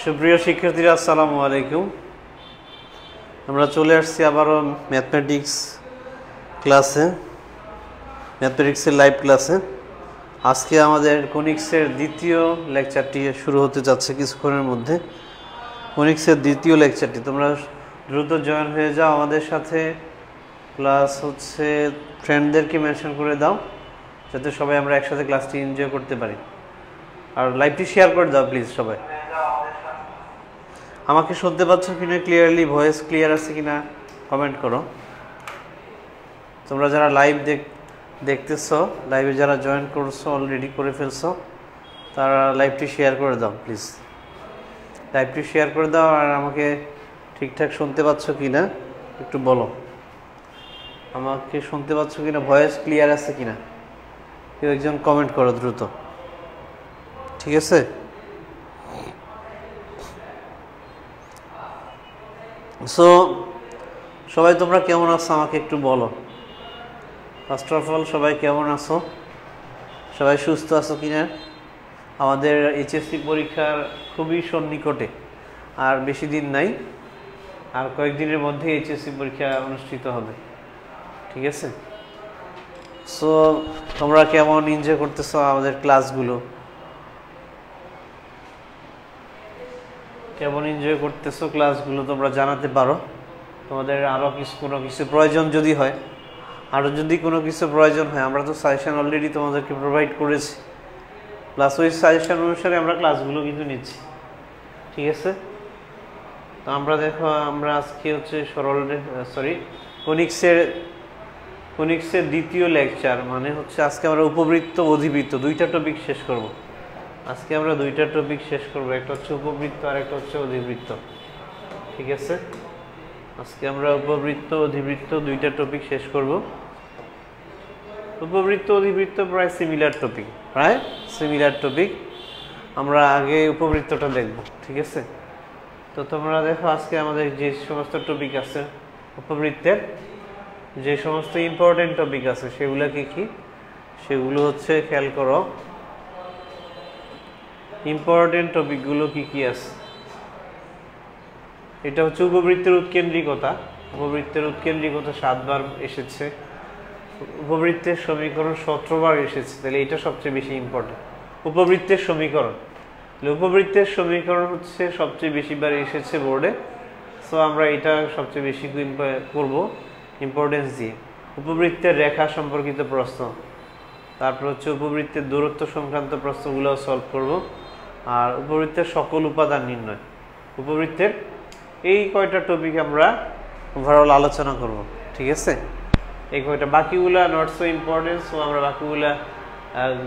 সুপ্রিয় শিক্ষার্থীরা আসসালামু আলাইকুম। আমরা চলে আসছি আবারও ম্যাথমেটিক্স ক্লাসে, ম্যাথমেটিক্সের লাইভ ক্লাসে। আজকে আমাদের কনিক্সের দ্বিতীয় লেকচারটি শুরু হতে যাচ্ছে কিছুক্ষণের মধ্যে। কনিক্সের দ্বিতীয় লেকচারটি তোমরা দ্রুত জয়েন হয়ে যাও আমাদের সাথে, প্লাস হচ্ছে ফ্রেন্ডদেরকে মেনশন করে দাও যাতে সবাই আমরা একসাথে ক্লাসটি এনজয় করতে পারি। আর লাইভটি শেয়ার করে দাও প্লিজ সবাই। আমাকে শুনতে পাচ্ছ কিনা ক্লিয়ারলি, ভয়েস ক্লিয়ার আছে কিনা কমেন্ট করো। তোমরা যারা লাইভ দেখতেছো, লাইভে যারা জয়েন করছো, অলরেডি করে ফেলছো, তারা লাইভটি শেয়ার করে দাও প্লিজ। লাইভটি শেয়ার করে দাও আর আমাকে ঠিকঠাক শুনতে পাচ্ছ কিনা একটু বলো। আমাকে শুনতে পাচ্ছ কিনা, ভয়েস ক্লিয়ার আছে কিনা কেউ একজন কমেন্ট করো দ্রুত, ঠিক আছে? সো সবাই তোমরা কেমন আছো আমাকে একটু বলো। ফার্স্ট অফ অল সবাই কেমন আছো? সবাই সুস্থ আছো কিনা? আমাদের এইচএসসি পরীক্ষার খুবই সন্নিকটে, আর বেশি দিন নাই, আর কয়েকদিনের মধ্যে এইচএসসি পরীক্ষা অনুষ্ঠিত হবে, ঠিক আছে? সো তোমরা কেমন এনজয় করতেছো আমাদের ক্লাসগুলো, কেমন এনজয় করতেছো ক্লাসগুলো তোমরা জানাতে পারো। তোমাদের আরও কোনো কিছু প্রয়োজন যদি হয়, আমরা তো সাজেশন অলরেডি তোমাদেরকে প্রোভাইড করেছি, প্লাস ওই সাজেশন অনুসারে আমরা ক্লাসগুলো কিন্তু নিচ্ছি, ঠিক আছে? তো আমরা দেখো, আমরা আজকে হচ্ছে কনিক্সের দ্বিতীয় লেকচার, মানে হচ্ছে আজকে আমরা উপবৃত্ত অধিবৃত্ত দুইটা টপিক শেষ করব। আজকে আমরা দুইটা টপিক শেষ করব, একটা হচ্ছে উপবৃত্ত আর একটা হচ্ছে অধিবৃত্ত, ঠিক আছে? আজকে আমরা উপবৃত্ত অধিবৃত্ত দুইটা টপিক শেষ করব। উপবৃত্ত অধিবৃত্ত প্রায় সিমিলার টপিক। আমরা আগে উপবৃত্তটা দেখব, ঠিক আছে? তো তোমরা দেখো, আজকে আমাদের যে সমস্ত টপিক আছে উপবৃত্তের, যে সমস্ত ইম্পর্টেন্ট টপিক আছে সেগুলো কি সেগুলো হচ্ছে খেয়াল করো। ইম্পর্টেন্ট টপিকগুলো কি আছে? এটা হচ্ছে উপবৃত্তের উৎকেন্দ্রিকতা। উপবৃত্তের উৎকেন্দ্রিকতা 7 বার এসেছে, উপবৃত্তের সমীকরণ 17 বার এসেছে, তাহলে এটা সবচেয়ে বেশি ইম্পর্টেন্ট। উপবৃত্তের সমীকরণ হচ্ছে সবচেয়ে বেশি বার এসেছে বোর্ডে, সো আমরা এটা সবচেয়ে বেশি করব ইম্পর্টেন্স দিয়ে। উপবৃত্তের রেখা সম্পর্কিত প্রশ্ন, তারপর হচ্ছে উপবৃত্তের দূরত্ব সংক্রান্ত প্রশ্নগুলো সলভ করব, আর উপবৃত্তের সকল উপাদান নির্ণয়। উপবৃত্তের এই কয়টা টপিক আমরা ওভারঅল আলোচনা করব, ঠিক আছে? এই কয়টা, বাকিগুলা নট সো ইম্পর্টেন্ট, সো আমরা বাকিগুলা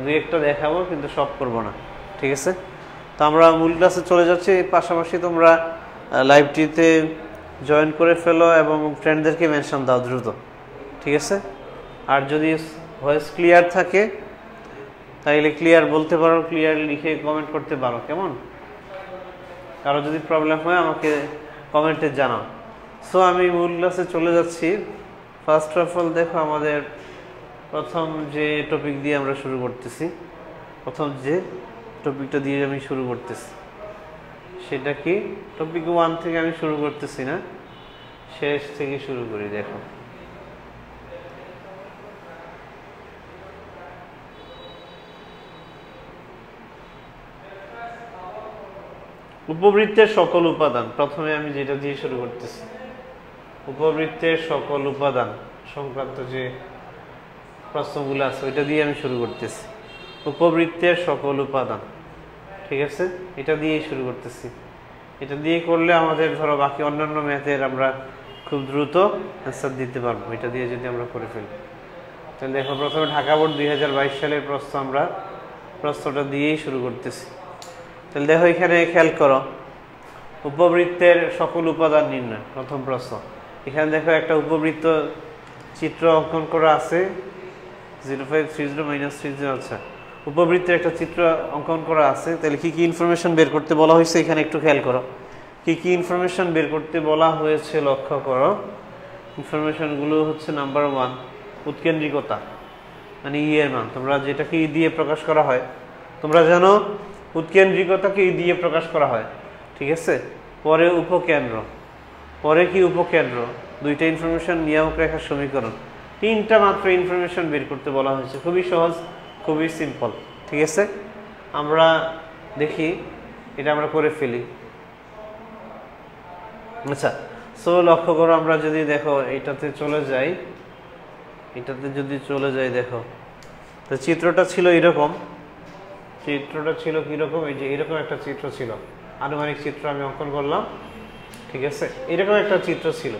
দুই একটা দেখাবো, কিন্তু সব করব না, ঠিক আছে? তো আমরা মূল ক্লাসে চলে যাচ্ছি। পাশাপাশি তোমরা লাইভটিতে জয়েন করে ফেলো এবং ফ্রেন্ডদেরকে মেনশন দাও দ্রুত, ঠিক আছে? আর যদি ভয়েস ক্লিয়ার থাকে তাইলে ক্লিয়ার বলতে পারো, ক্লিয়ার লিখে কমেন্ট করতে পারো, কেমন? কারো যদি প্রবলেম হয় আমাকে কমেন্টে জানাও। সো আমি মূল ক্লাসে চলে যাচ্ছি। ফার্স্ট অফ অল দেখো, আমাদের প্রথম যে টপিক দিয়ে আমরা শুরু করতেছি, প্রথম যে টপিকটা দিয়ে আমি শুরু করতেছি সেটা কি? টপিক 1 থেকে আমি শুরু করতেছি না, শেষ থেকে শুরু করি। দেখো, উপবৃত্তের সকল উপাদান। প্রথমে আমি যেটা দিয়ে শুরু করতেছি, উপবৃত্তের সকল উপাদান সংক্রান্ত যে প্রশ্নগুলো আছে ওইটা দিয়ে আমি শুরু করতেছি। উপবৃত্তের সকল উপাদান, ঠিক আছে? এটা দিয়েই শুরু করতেছি। এটা দিয়ে করলে আমাদের ধরো বাকি অন্যান্য ম্যাথের আমরা খুব দ্রুত অ্যান্সার দিতে পারবো, এটা দিয়ে যদি আমরা করে ফেলি। তাহলে দেখো, প্রথমে ঢাকা বোর্ড 2022 সালের প্রশ্ন, আমরা প্রশ্নটা দিয়েই শুরু করতেছি। তাহলে দেখো, এখানে খেয়াল করো, উপবৃত্তের সকল উপাদান নির্ণয়, প্রথম প্রশ্ন। এখানে দেখো একটা উপবৃত্ত চিত্র অঙ্কন করা আছে, 0530 - 30। আচ্ছা, উপবৃত্তের একটা চিত্র অঙ্কন করা আছে। তাহলে কি ইনফরমেশন বের করতে বলা হয়েছে এখানে একটু খেয়াল করো। কি ইনফরমেশন বের করতে বলা হয়েছে লক্ষ্য করো। ইনফরমেশনগুলো হচ্ছে নাম্বার 1, উৎকেন্দ্রিকতা, মানে এর মান। তোমরা যেটাকে দিয়ে প্রকাশ করা হয়, তোমরা জানো উৎকেন্দ্রিকতাকে দিয়ে প্রকাশ করা হয়। ঠিক আছে, পরে উপকেন্দ্র, পরে কি উপকেন্দ্র, দুইটা ইনফরমেশন নিয়ামক রেখার সমীকরণ, তিনটা মাত্র ইনফরমেশন বের করতে বলা হয়েছে। খুবই সহজ, খুবই সিম্পল। ঠিক আছে, আমরা দেখি এটা আমরা করে ফেলি। আচ্ছা, সো লক্ষ্য করো, আমরা যদি দেখো এটাতে চলে যাই, এটাতে যদি চলে যাই, দেখো তো চিত্রটা ছিল এরকম, চিত্রটা ছিল কিরকম, এই যে এরকম একটা চিত্র ছিল, আনুমানিক চিত্র আমি অঙ্কন করলাম। ঠিক আছে, এরকম একটা চিত্র ছিল,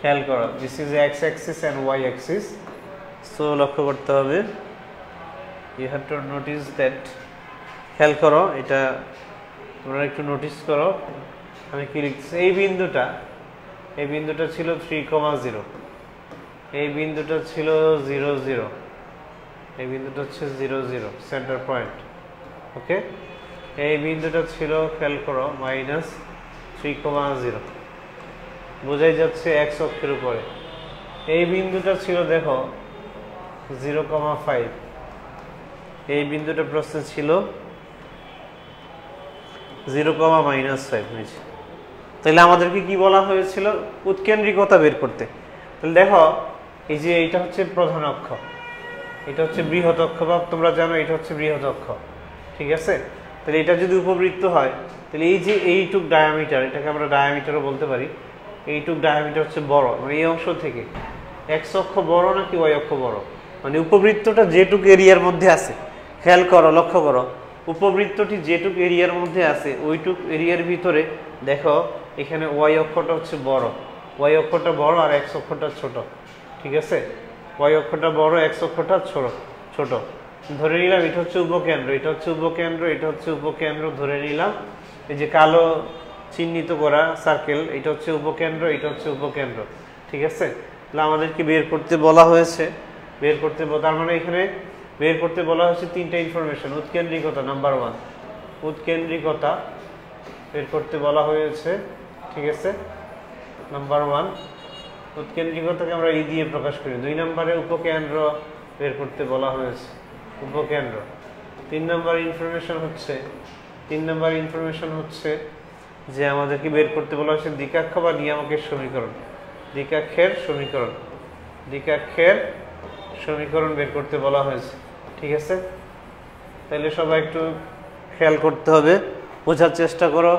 খেয়াল করো, this is x axis and y axis. So লক্ষ্য করতে হবে, you have to notice that, খেয়াল করো, এটা তোমরা একটু নোটিস করো আমি কি লিখছি। এই বিন্দুটা ছিল 3,0, এই বিন্দুটা ছিল 0 0, এই বিন্দুটা হচ্ছে 0 0 সেন্টার পয়েন্ট। ওকে, এই বিন্দুটা ছিল, খেয়াল করো, -3,0, বোঝাই যাচ্ছে এক্স অক্ষের উপরে। এই বিন্দুটা ছিল দেখো 0,5, এই বিন্দুটা প্রশ্ন ছিল 0,-5। তাহলে আমাদেরকে কি বলা হয়েছিল, উৎকেন্দ্রিকতা বের করতে। তাহলে দেখো, এই যে এইটা হচ্ছে প্রধান অক্ষ, এটা হচ্ছে বৃহৎ অক্ষ, বা তোমরা জানো এটা হচ্ছে বৃহৎ অক্ষ। ঠিক আছে, তাহলে এটা যদি উপবৃত্ত হয়, তাহলে এই যে এইটুক ডায়ামিটার, এটাকে আমরা ডায়ামিটারও বলতে পারি, এইটুক ডায়ামিটার হচ্ছে বড়, মানে এই অংশ থেকে এক্স অক্ষ বড় নাকি ওয়াই অক্ষ বড়, মানে উপবৃত্তটা যেটুক এরিয়ার মধ্যে আছে, খেয়াল করো, লক্ষ্য করো, উপবৃত্তটি যেটুক এরিয়ার মধ্যে আছে ওইটুক এরিয়ার ভিতরে দেখো এখানে ওয়াই অক্ষটা হচ্ছে বড়, ওয়াই অক্ষটা বড় আর এক্স অক্ষটা ছোট। ঠিক আছে, ওয়াই অক্ষটা বড়, এক্স অক্ষটা ছোট। ধরে নিলাম এটা হচ্ছে উপকেন্দ্র, এটা হচ্ছে উপকেন্দ্র, এটা হচ্ছে উপকেন্দ্র, ধরে নিলাম এই যে কালো চিহ্নিত করা সার্কেল, এটা হচ্ছে উপকেন্দ্র, এটা হচ্ছে উপকেন্দ্র। ঠিক আছে, তাহলে আমাদেরকে বের করতে বলা হয়েছে, তার মানে এখানে বের করতে বলা হয়েছে তিনটা ইনফরমেশন। উৎকেন্দ্রিকতা নাম্বার 1, উৎকেন্দ্রিকতা বের করতে বলা হয়েছে। ঠিক আছে, নাম্বার 1 উৎকেন্দ্রিকতাকে আমরা ই দিয়ে প্রকাশ করি। 2 নম্বরে উপকেন্দ্র বের করতে বলা হয়েছে, উপকেন্দ্র। 3 নম্বর ইনফরমেশন হচ্ছে যে আমাদেরকে বের করতে বলা হয়েছে দ্বিকাক্ষ বা নিয়ামকের সমীকরণ, দ্বিকাক্ষের সমীকরণ বের করতে বলা হয়েছে। ঠিক আছে, তাহলে সবাই একটু খেয়াল করতে হবে, বোঝার চেষ্টা করো।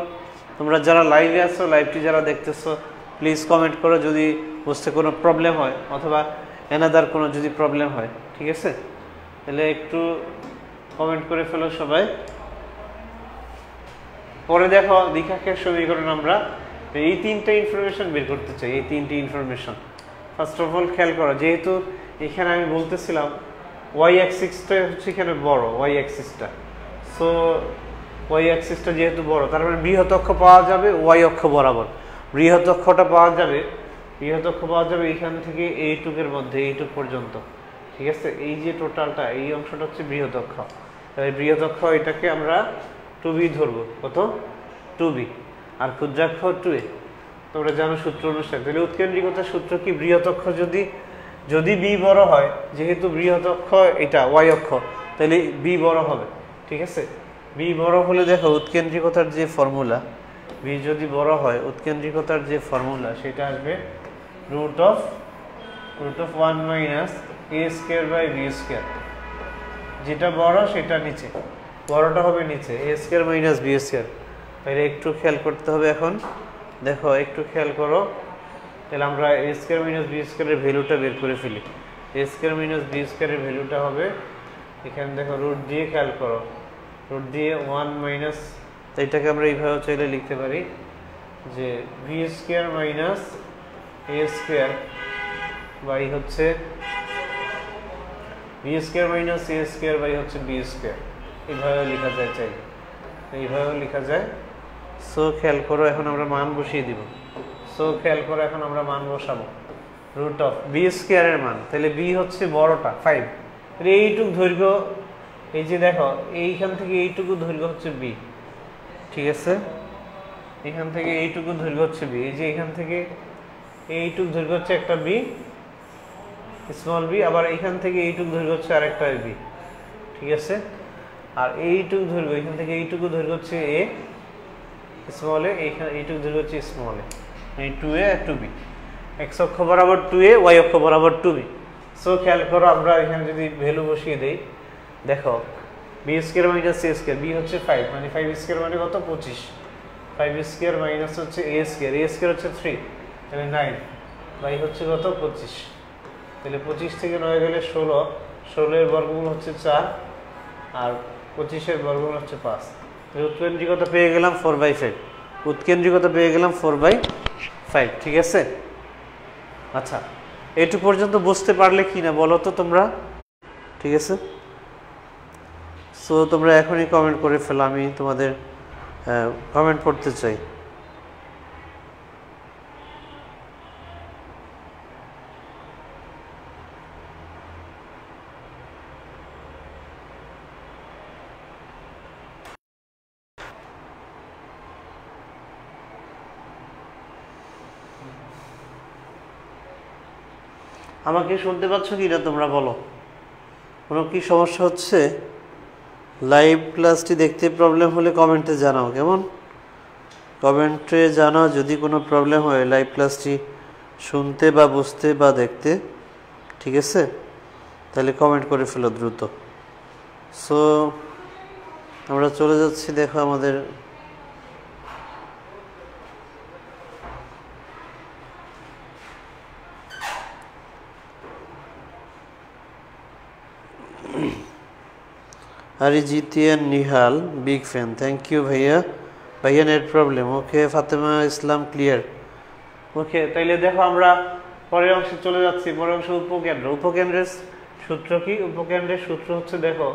তোমরা যারা লাইভে আছো, লাইভটি যারা দেখতেছো, প্লিজ কমেন্ট করো যদি বুঝতে কোনো প্রবলেম হয়, অথবা এনাদার কোনো যদি প্রবলেম হয়। ঠিক আছে, তাহলে একটু কমেন্ট করে ফেলো সবাই। পরে দেখো দ্বিকাক্ষের সমীকরণ আমরা এই তিনটা ইনফরমেশন বের করতে চাই, এই তিনটি ইনফরমেশন। ফার্স্ট অফ অল খেয়াল করো, যেহেতু এখানে আমি বলতেছিলাম ওয়াই অ্যাক্সিসটা হচ্ছে এখানে বড়, ওয়াই অ্যাক্সিসটা, সো ওয়াই অ্যাক্সিসটা যেহেতু বড়, তার মানে বৃহৎ অক্ষ পাওয়া যাবে ওয়াই অক্ষ বরাবর, বৃহৎ অক্ষটা পাওয়া যাবে এখান থেকে এইটুকের মধ্যে, এইটুক পর্যন্ত। ঠিক আছে, এই যে টোটালটা, এই অংশটা হচ্ছে বৃহৎ অক্ষ, তাই বৃহৎ অক্ষ এটাকে আমরা 2b ধরবো। কত? 2b। আর ক্ষুদ্রাক্ষ 2a। তোমরা জানো সূত্র অনুসারে। তাহলে উৎকেন্দ্রিকতার সূত্র কি, বৃহৎ অক্ষ যদি বি বড় হয়, যেহেতু বৃহৎ অক্ষ এটা ওয়াই অক্ষ, তাহলে বি বড় হবে। ঠিক আছে, বি বড় হলে দেখো উৎকেন্দ্রিকতার যে ফর্মুলা, বি যদি বড় হয় উৎকেন্দ্রিকতার যে ফর্মুলা সেটা আসবে root of 1 minus a square by b square. যেটা বড় সেটা নিচে, বড়টা হবে নিচে, a square minus b square. তাহলে একটু খেয়াল করতে হবে। এখন দেখো একটু খেয়াল করো, তাহলে আমরা a স্কয়ার মাইনাস b স্কয়ারের ভ্যালুটা বের করে ফেলি। a স্কয়ার মাইনাস b স্কয়ারের ভ্যালুটা হবে, এখানে দেখো রুট দিয়ে খেয়াল করো, রুট দিয়ে 1 মাইনাস, এটাকে আমরা এইভাবে চাইলে লিখতে পারি যে b square minus a square by হচ্ছে b square minus a square by হচ্ছে b স্কয়ার। এইভাবে লেখা যায়, চাইলে এইভাবে লেখা যায়। সো খেয়াল করো, এখন আমরা মান বসিয়ে দিব। এখন আমরা মান বসাবো রুট অফ b স্কয়ারের মান। তাহলে b হচ্ছে বড়টা 5, তাহলে এইটুক দৈর্ঘ্য, এই যে দেখো এইখান থেকে এইটুকু দৈর্ঘ্য হচ্ছে b। ঠিক আছে, এখান থেকে এইটুকু দৈর্ঘ্য হচ্ছে b, এই যে এখান থেকে এইটুক দৈর্ঘ্য হচ্ছে একটা b স্মল b, আবার এখান থেকে এইটুক দৈর্ঘ্য হচ্ছে আরেকটা b। ঠিক আছে, আর এইটুক দৈর্ঘ্য, এখান থেকে এইটুকু দৈর্ঘ্য হচ্ছে a, স্মল এ, এইখানে এইটুকু দৈর্ঘ্য হচ্ছে স্মল এ, এই 2a 2b, এক্স অক্ষ বরাবর 2a, ওয়াই অক্ষ বরাবর 2b। সো খেয়াল করো আমরা এখানে যদি ভ্যালু বসিয়ে দেই, দেখো বি স্কোয়ার মাইনাস এ স্কোয়ার, বি হচ্ছে 5 মানে 5 স্কোয়ার মানে কত 25, 5 স্কোয়ার মাইনাস হচ্ছে এ স্কোয়ার, এ স্কোয়ার হচ্ছে 3 তাহলে 9, বাই হচ্ছে কত 25, তাহলে 25 থেকে 9 গেলে 16, 16 এর বর্গমূল হচ্ছে 4 আর 25 এর বর্গমূল হচ্ছে 5। উৎকেন্দ্রিকতা পেয়ে গেলাম 4/5, উৎকেন্দ্রিকতা পেয়ে গেলাম 4/5, ঠিক আছে। আচ্ছা, এইটুকু পর্যন্ত বুঝতে পারলে কি না বলো তো তোমরা, ঠিক আছে। সো তোমরা এখনই কমেন্ট করে ফেলো, আমি তোমাদের কমেন্ট পড়তে চাই। আমাকে শুনতে পাচ্ছ কি না তোমরা বলো, কোনো কি সমস্যা হচ্ছে? লাইভ ক্লাসটি দেখতে প্রবলেম হলে কমেন্টে জানাও, কেমন? কমেন্টে জানাও যদি কোনো প্রবলেম হয় লাইভ ক্লাসটি শুনতে বা বুঝতে বা দেখতে, ঠিক আছে। তাহলে কমেন্ট করে ফেলো দ্রুত। সো আমরা চলে যাচ্ছি, দেখো আমাদের Arijitian Nihal, big fan. Thank you ভাইয়া। ভাইয়া নেট প্রবলেম, ওকে। ফাতেমা ইসলাম ক্লিয়ার, ওকে। তাইলে দেখো আমরা পরের অংশে চলে যাচ্ছি। পরের অংশ উপকেন্দ্র। উপকেন্দ্রের সূত্র কি? উপকেন্দ্রের সূত্র হচ্ছে, দেখো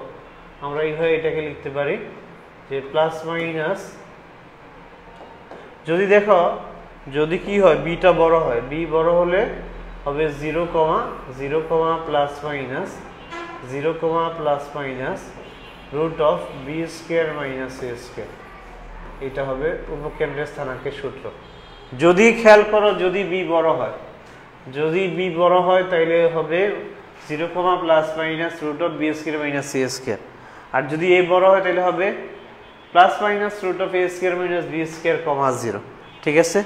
আমরা এইভাবে এটাকে লিখতে পারি যে প্লাস মাইনাস, যদি দেখো যদি কি হয় বিটা বড় হয়, বি বড় হলে হবে 0, 0, plus minus 0, plus minus root of B square minus A square. এটা হবে উপকেন্দ্রের স্থানাঙ্কের সূত্র। যদি খেয়াল করো, যদি বি বড় হয়, যদি বি বড় হয় তাইলে হবে 0, plus minus root of B square minus A square. আর যদি এ বড় হয় তাহলে হবে plus minus root of A square minus B square, 0, ঠিক আছে।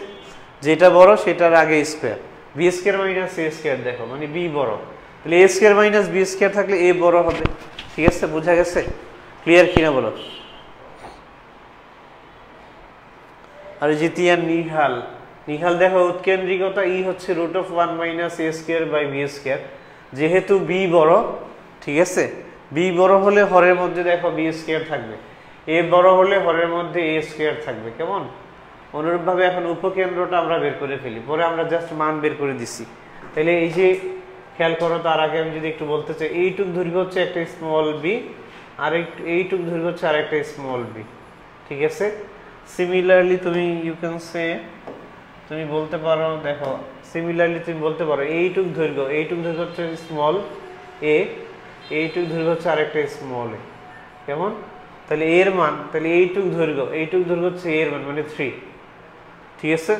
যেটা বড় সেটার আগে স্কোয়ার, বি স্কোয়ার মাইনাস এ স্কোয়ার, দেখো মানে বি বড়, তাহলে A square minus B square থাকলে এ বড় হবে, ঠিক আছে। বোঝা গেছে? ক্লিয়ার কিনা বলো? আর জিতিয়ান নিহাল, নিহাল দেখো উৎকেন্দ্রিকতা ই হচ্ছে root of 1 minus A square by b square. যেহেতু বি বড়, ঠিক আছে, বি বড় হলে হরের মধ্যে দেখো বি স্কোয়ার থাকবে, এ বড় হলে হরের মধ্যে এ স্কোয়ার থাকবে, কেমন? অনুরূপভাবে এখন উপকেন্দ্রটা আমরা বের করে ফেলি, পরে আমরা জাস্ট মান বের করে দিছি। তাহলে এই যে খেয়াল করো, তার আগে আমি যদি একটু বলতে চাই, এইটুক দৈর্ঘ্য হচ্ছে একটা স্মল বি, আর এইটুক দৈর্ঘ্য হচ্ছে আর একটা স্মল বি, ঠিক আছে। সিমিলারলি তুমি ইউ ক্যান সে, তুমি বলতে পারো, দেখো সিমিলারলি তুমি বলতে পারো এইটুক দৈর্ঘ্য হচ্ছে স্মল এ, এইটুক দৈর্ঘ্য হচ্ছে আরেকটা স্মল এ, কেমন? তাহলে এর মান, তাহলে এইটুক দৈর্ঘ্য হচ্ছে এর মান মানে 3, ঠিক আছে।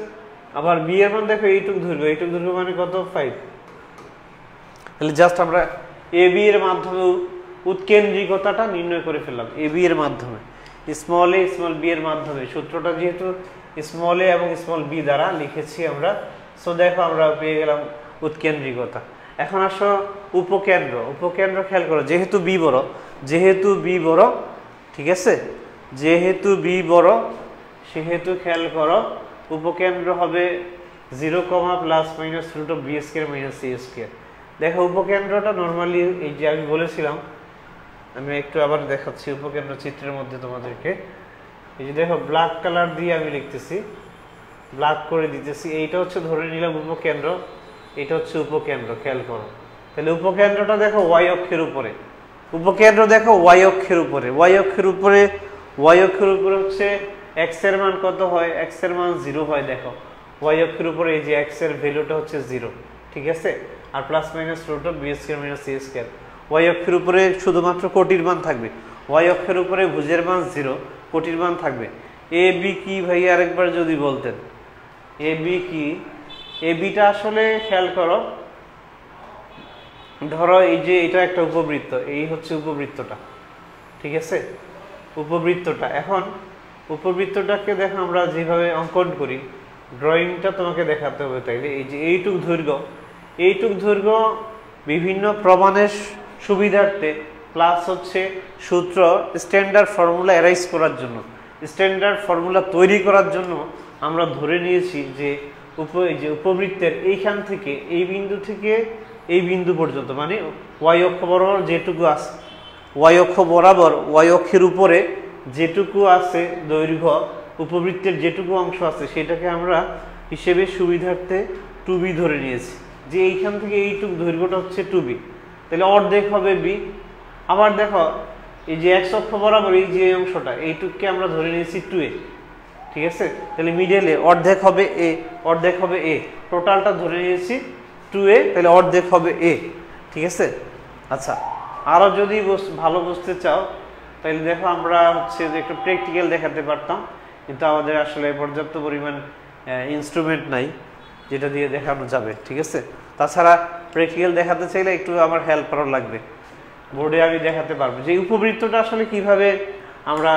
আবার বি এর মান দেখো এইটুক দৈর্ঘ্য মানে কত 5। তাহলে জাস্ট আমরা এ বি এর মাধ্যমে উৎকেন্দ্রিকতাটা নির্ণয় করে ফেললাম, এ বি এর মাধ্যমে, স্মল এ স্মল বি এর মাধ্যমে। সূত্রটা যেহেতু স্মল এ এবং স্মল বি দ্বারা লিখেছি আমরা, সো দেখো আমরা পেয়ে গেলাম উৎকেন্দ্রিকতা। এখন আসো উপকেন্দ্র। উপকেন্দ্র খেয়াল করো, যেহেতু বি বড়, ঠিক আছে, যেহেতু বি বড় সেহেতু খেয়াল করো উপকেন্দ্র হবে 0, plus minus root of B square minus c square. দেখো উপকেন্দ্রটা নর্মালি এই যে আমি বলেছিলাম, আমি একটু আবার দেখাচ্ছি উপকেন্দ্র চিত্রের মধ্যে তোমাদেরকে। এই যে দেখো ব্ল্যাক কালার দিয়ে আমি লিখতেছি, ব্ল্যাক করে দিতেছি, এইটা হচ্ছে ধরে নিলাম উপকেন্দ্র, এটা হচ্ছে উপকেন্দ্র। খেয়াল করো, তাহলে উপকেন্দ্রটা দেখো ওয়াই অক্ষের উপরে, উপকেন্দ্র দেখো ওয়াই অক্ষের উপরে, ওয়াই অক্ষের উপরে হচ্ছে এক্স এর মান কত হয়? এক্স এর মান 0 হয়। দেখো ওয়াই অক্ষের উপরে এই যে এক্স এর ভ্যালুটা হচ্ছে 0, ঠিক আছে। আর plus minus root of B square minus C square. Y অক্ষের উপরে শুধুমাত্র কোটির মান থাকবে, ওয়াই অক্ষের উপরে ভুজের মান 0, কোটির মান থাকবে। এ বি কি ভাই আরেকবার যদি বলতেন, এ বি কি? এ বিটা আসলে খেয়াল করো, ধরো এই যে এটা একটা উপবৃত্ত, এই হচ্ছে উপবৃত্তটা, ঠিক আছে, উপবৃত্তটা। এখন উপবৃত্তটাকে দেখো আমরা যেভাবে অঙ্কন করি, ড্রয়িংটা তোমাকে দেখাতে হবে। তাইলে এই যে এইটুক দৈর্ঘ্য বিভিন্ন প্রমাণের সুবিধার্থে প্লাস হচ্ছে সূত্র স্ট্যান্ডার্ড ফর্মুলা অ্যারাইজ করার জন্য, স্ট্যান্ডার্ড ফর্মুলা তৈরি করার জন্য আমরা ধরে নিয়েছি যে উপবৃত্তের এইখান থেকে এই বিন্দু থেকে এই বিন্দু পর্যন্ত, মানে ওয়াই অক্ষ বরাবর যেটুকু আছে, ওয়াই অক্ষ বরাবর ওয়াই অক্ষের উপরে যেটুকু আছে দৈর্ঘ্য, উপবৃত্তের যেটুকু অংশ আছে সেটাকে আমরা হিসেবে সুবিধার্থে 2b ধরে নিয়েছি, যে এইখান থেকে এইটুক দৈর্ঘ্যটা হচ্ছে 2b, তাহলে অর্ধেক হবে b। আবার দেখো এই যে x অক্ষ বরাবর এই যে অংশটা এইটুককে আমরা ধরে নিয়েছি 2a, ঠিক আছে, তাহলে মিডলে অর্ধেক হবে a, অর্ধেক হবে a, টোটালটা ধরে নিয়েছি 2a, তাহলে অর্ধেক হবে a, ঠিক আছে। আচ্ছা, আরো যদি ভালো বুঝতে চাও তাহলে দেখো আমরা হচ্ছে যে একটু প্র্যাকটিক্যাল দেখাতে পারতাম, কিন্তু আমাদের আসলে পর্যাপ্ত পরিমাণ ইনস্ট্রুমেন্ট নাই যেটা দিয়ে দেখানো যাবে, ঠিক আছে। তাছাড়া প্র্যাকটিক্যাল দেখাতে চাইলে একটু আমার হেল্প করা লাগবে, বোর্ডে আমি দেখাতে পারবো যে উপবৃত্তটা আসলে কিভাবে আমরা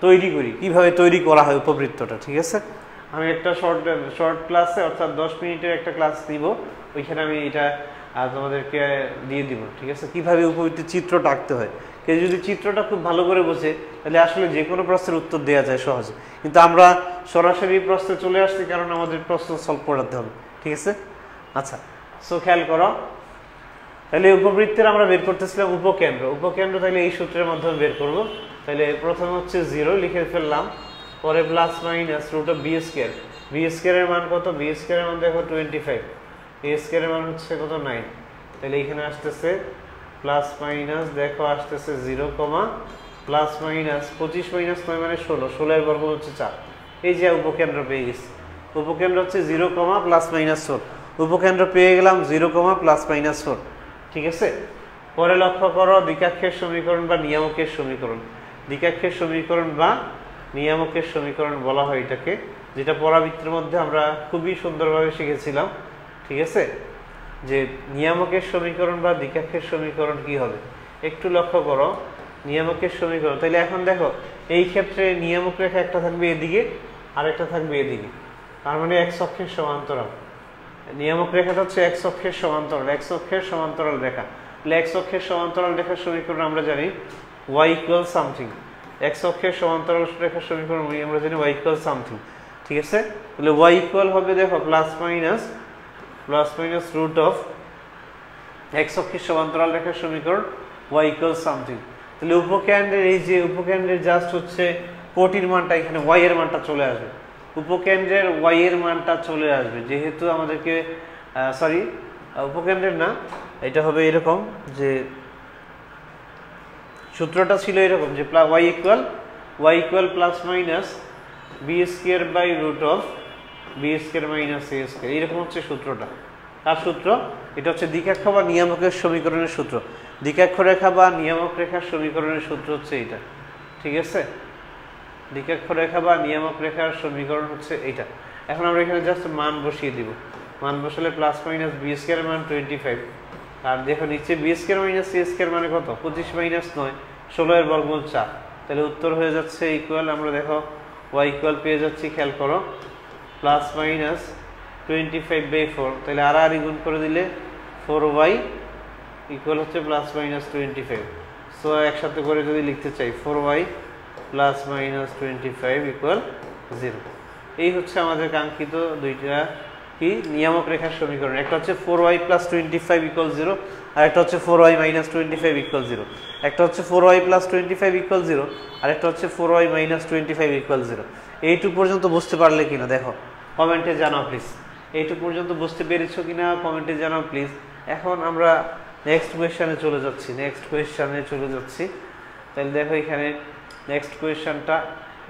তৈরি করি, কিভাবে তৈরি করা হয় উপবৃত্তটা, ঠিক আছে। আমি একটা শর্ট ক্লাসে অর্থাৎ 10 মিনিটের একটা ক্লাস দিব, ওইখানে আমি এটা তোমাদেরকে দিয়ে দিব, ঠিক আছে, কিভাবে উপবৃত্তের চিত্রটা আঁকতে হয়। কেউ যদি চিত্রটা খুব ভালো করে বোঝে তাহলে আসলে যে কোনো প্রশ্নের উত্তর দেওয়া যায় সহজে, কিন্তু আমরা সরাসরি প্রশ্নে চলে আসছি কারণ আমাদের প্রশ্ন সলভ করাতে হবে, ঠিক আছে। আচ্ছা, সো খেয়াল করো, তাহলে উপবৃত্তের আমরা বের করতেছিলাম উপকেন্দ্র, তাহলে এই সূত্রের মাধ্যমে বের করব। তাহলে প্রথমে হচ্ছে 0 লিখে ফেললাম, পরে plus minus root of B square, B স্কয়ারের মান কত, বি স্কয়ারের মান দেখো 25, এ স্কয়ারের মান হচ্ছে কত 9, তাহলে এখানে আসতেছে প্লাস মাইনাস দেখো আসতেছে 0, প্লাস মাইনাস 25 মাইনাস 9 মানে 16, এর বর্গ হচ্ছে 4, এই যে উপকেন্দ্র পেয়ে গেছি। উপকেন্দ্র হচ্ছে 0, প্লাস মাইনাস 4, উপকেন্দ্র পেয়ে গেলাম 0, প্লাস মাইনাস 4, ঠিক আছে। পরে লক্ষ্য করো দ্বিকাক্ষের সমীকরণ বা নিয়ামকের সমীকরণ, দ্বিকাক্ষের সমীকরণ বা নিয়ামকের সমীকরণ বলা হয় এটাকে, যেটা পরাবৃত্তের মধ্যে আমরা খুবই সুন্দরভাবে শিখেছিলাম, ঠিক আছে। যে নিয়ামকের সমীকরণ বা দ্বিকাক্ষের সমীকরণ কি হবে একটু লক্ষ্য করো, নিয়ামকের সমীকরণ, তাহলে এখন দেখো এই ক্ষেত্রে নিয়ামক রেখা একটা থাকবে এদিকে আর একটা থাকবে এদিকে, তার মানে x অক্ষের সমান্তরাল, নিয়ামক রেখাটা হচ্ছে x অক্ষের সমান্তরাল, x অক্ষের সমান্তরাল রেখা, তাহলে x অক্ষের সমান্তরাল রেখার সমীকরণ আমরা জানি y ইকুয়াল সামথিং, x অক্ষের সমান্তরাল রেখার সমীকরণ আমরা জানি y ইকুয়াল সামথিং, ঠিক আছে। তাহলে y ইকুয়াল হবে দেখো plus minus root of x অক্ষের সমান্তরাল রেখার সমীকরণ y ইকুয়াল সামথিং, তাহলে উপকেন্দ্রের এই যে উপকেন্দ্রের জাস্ট হচ্ছে কোটির মানটা এখানে y এর মানটা চলে আসবে, উপকেন্দ্রের y এর মানটা চলে আসবে, যেহেতু আমাদেরকে উপকেন্দ্রের না, এটা হবে এরকম যে সূত্রটা ছিল এরকম যে y equal plus minus b square by root of B square minus a square, এরকম হচ্ছে সূত্রটা। তার সূত্র এটা হচ্ছে দ্বিকাক্ষ বা নিয়ামকের সমীকরণের সূত্র, দ্বিকাক্ষ রেখা বা নিয়ামক রেখার সমীকরণের সূত্র হচ্ছে এইটা, ঠিক আছে। দ্বিকাক্ষ রেখা বা নিয়ামক রেখার সমীকরণ হচ্ছে এইটা। এখন আমরা এখানে জাস্ট মান বসিয়ে দিব, মান বসালে প্লাস মাইনাস বি স্কয়ার মান 25, আর দেখো নিচে b square minus C square মানে কত 25 মাইনাস 9, 16 এর বর্গমূল 4, তাহলে উত্তর হয়ে যাচ্ছে ইকুয়াল, আমরা দেখো y ইকুয়াল পেয়ে যাচ্ছি, খেয়াল করো প্লাস মাইনাস 25/4, তাহলে আর গুণ করে দিলে 4y ইকুয়াল হচ্ছে প্লাস মাইনাস 25, সো একসাথে করে যদি লিখতে চাই 4y প্লাস মাইনাস 25 ইকুয়াল 0, এই হচ্ছে আমাদের কাঙ্ক্ষিত দুইটা কি নিয়ামক রেখার সমীকরণ, একটা হচ্ছে 4y প্লাস 25 ইকুয়াল 0, আর একটা হচ্ছে 4y মাইনাস 25 ইকুয়াল 0, একটা হচ্ছে 4y প্লাস 25 ইকুয়াল 0, আর একটা হচ্ছে 4y মাইনাস 25 ইকুয়াল 0। এইটুকু পর্যন্ত বুঝতে পারলে কিনা দেখো কমেন্টে জানাও প্লিজ, এইটুকু পর্যন্ত বুঝতে পেরেছো কিনা কমেন্টে জানাও প্লিজ। এখন আমরা নেক্সট কোয়েশ্চনে চলে যাচ্ছি, তাহলে দেখো এখানে নেক্সট কোয়েশ্চনটা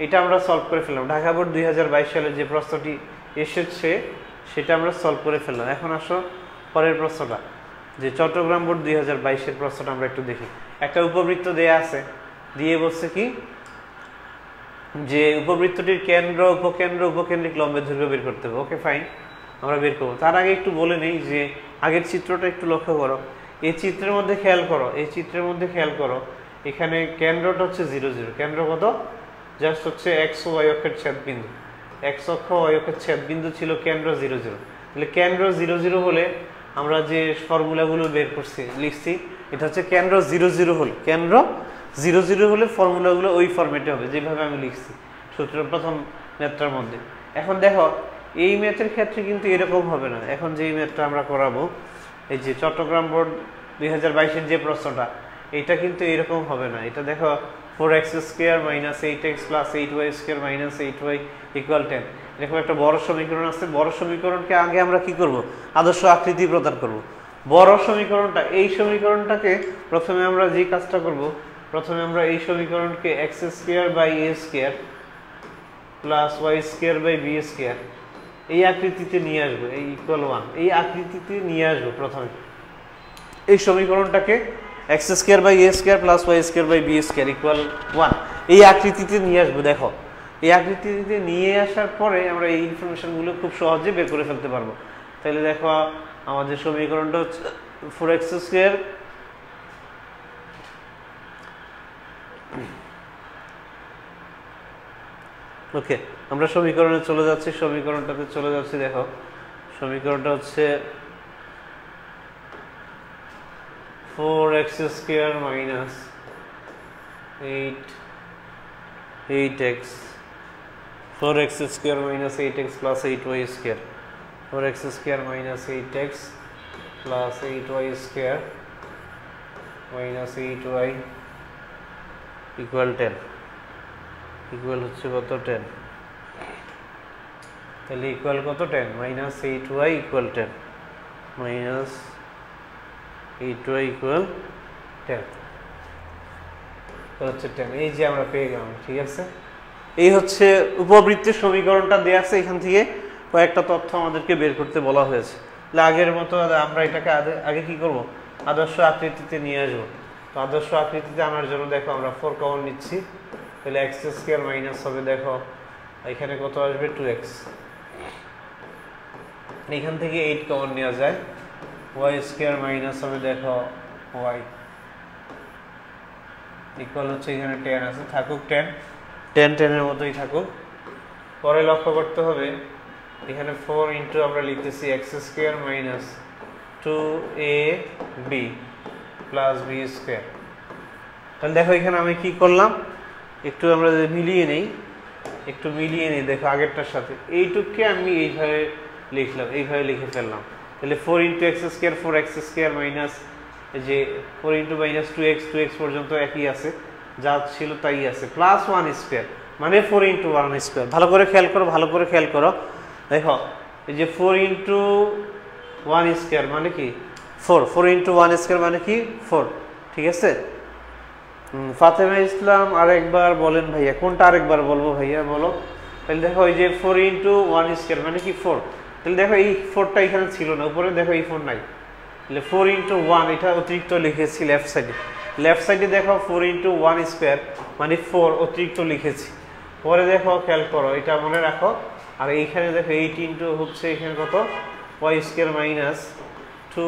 এটা আমরা সলভ করে ফেললাম, ঢাকা বোর্ড 2022 সালে যে প্রশ্নটি এসেছে সেটা আমরা সলভ করে ফেললাম। এখন আসো পরের প্রশ্নটা, যে চট্টগ্রাম বোর্ড 2022-এর প্রশ্নটা আমরা একটু দেখি। একটা উপবৃত্ত দেয়া আছে, দিয়ে বলছে কি যে উপবৃত্তটির কেন্দ্র উপকেন্দ্রিক লম্বের দৈর্ঘ্য বের করতে হবে। ওকে ফাইন, আমরা বের করবো। তার আগে একটু বলে নেই যে আগের চিত্রটা একটু লক্ষ্য করো, এই চিত্রের মধ্যে খেয়াল করো, এখানে কেন্দ্রটা হচ্ছে 0 0, কেন্দ্র কত জাস্ট হচ্ছে এক্স ও ওয়াই অক্ষের ছেদবিন্দু, এক্স অক্ষ ওয়াই অক্ষের ছেদবিন্দু ছিল কেন্দ্র 0 0। তাহলে কেন্দ্র 0 0 হলে আমরা যে ফর্মুলাগুলো বের করছি লিখছি, এটা হচ্ছে কেন্দ্র 0 0 হলে, কেন্দ্র 0 0 হলে ফর্মুলাগুলো ওই ফরম্যাটে হবে যেভাবে আমি লিখছি সূত্র প্রথম ম্যাথটার মধ্যে। এখন দেখো এই ম্যাথের ক্ষেত্রে কিন্তু এরকম হবে না। এখন যেই ম্যাথটা আমরা করাবো, এই যে চট্টগ্রাম বোর্ড 2022-এর যে প্রশ্নটা, এটা কিন্তু এরকম হবে না। এটা দেখো 4x² - 8x + 8y² - 8y = 10, এরকম একটা বড় সমীকরণ আছে। বড় সমীকরণকে আগে আমরা কি করব, আদর্শ আকৃতি প্রদান করব। বড় সমীকরণটা, এই সমীকরণটাকে প্রথমে আমরা যে কাজটা করব, প্রথমে আমরা এই সমীকরণকে x² / a² + y² / b² এই আকৃতিতে নিয়ে আসবো, এই = 1 এই আকৃতিতে নিয়ে আসবো। প্রথমে এই সমীকরণটাকে x² / a² + y² / b² = 1 এই আকৃতিতে নিয়ে আসবো। দেখো এই আকৃতিতে নিয়ে আসার পরে আমরা এই ইনফরমেশনগুলো খুব সহজে বের করে ফেলতে পারবো। তাহলে দেখো আমাদের সমীকরণটা হচ্ছে 4x², ওকে আমরা সমীকরণে চলে যাচ্ছি, সমীকরণটাতে চলে যাচ্ছি। দেখো সমীকরণটা হচ্ছে 4x² - 8x 4x² - 8x + 8y², 4x² - 8x + 8y² - 8y = 10 equal হচ্ছে কত 10। তাহলে ইকুয়াল কত 10 - 8y = 10 - 8y = 10 হচ্ছে 10। এই যে আমরা পেয়ে গেলাম, ঠিক আছে। এই হচ্ছে উপবৃত্তের সমীকরণটা দেয়া আছে, এখান থেকে কয়েকটা তথ্য আমাদেরকে বের করতে বলা হয়েছে। তাহলে আগের মতো আমরা এটাকে আগে কি করব, আদর্শ আকৃতিতে নিয়ে আসবো। তো আদর্শ আকৃতিতে আনার জন্য দেখো আমরা 4 কমন নিচ্ছি। তাহলে x² মাইনাস হবে, দেখো এখানে কত আসবে 2x, এখান থেকে 8 কমন নেওয়া যায়। y² মাইনাস হবে, দেখো y ইকুয়াল হচ্ছে এখানে 10 আছে, থাকুক 10 10 এর মতোই থাকুক। পরে লক্ষ্য করতে হবে এখানে 4 ইন্টু আমরা লিখতেছি x² minus 2ab plus b²। তাহলে দেখো এখানে আমি কি করলাম, একটু আমরা মিলিয়ে নেই, দেখো আগেরটার সাথে এইটুককে আমি এইভাবে লিখলাম, এইভাবে লিখে ফেললাম। তাহলে 4 ইন্টু x² 4x² মাইনাস যে 4 ইন্টু মাইনাস 2x পর্যন্ত একই আছে, যা ছিল তাই আছে, প্লাস 1² মানে 4 ইন্টু 1²। ভালো করে খেয়াল করো, দেখো এই যে 4 ইন্টু 1² মানে কি 4 ইন্টু 1² মানে কি 4, ঠিক আছে। ফাতেমা ইসলাম আরেকবার বলেন ভাইয়া, কোনটা আরেকবার বলবো ভাইয়া বলো। তাহলে দেখো এই যে 4 ইন্টু 1² মানে কি 4। তাহলে দেখো এই 4টা এখানে ছিল না, উপরে দেখো এই 4 নাই। তাহলে 4 ইন্টু 1 এটা অতিরিক্ত লিখেছি লেফট সাইডে দেখো 4 ইন্টু 1² মানে 4 অতিরিক্ত লিখেছি। পরে দেখো খেয়াল করো, এটা মনে রাখো। আর এইখানে দেখো 8 ইন্টু হচ্ছে এখানে কত y² মাইনাস 2,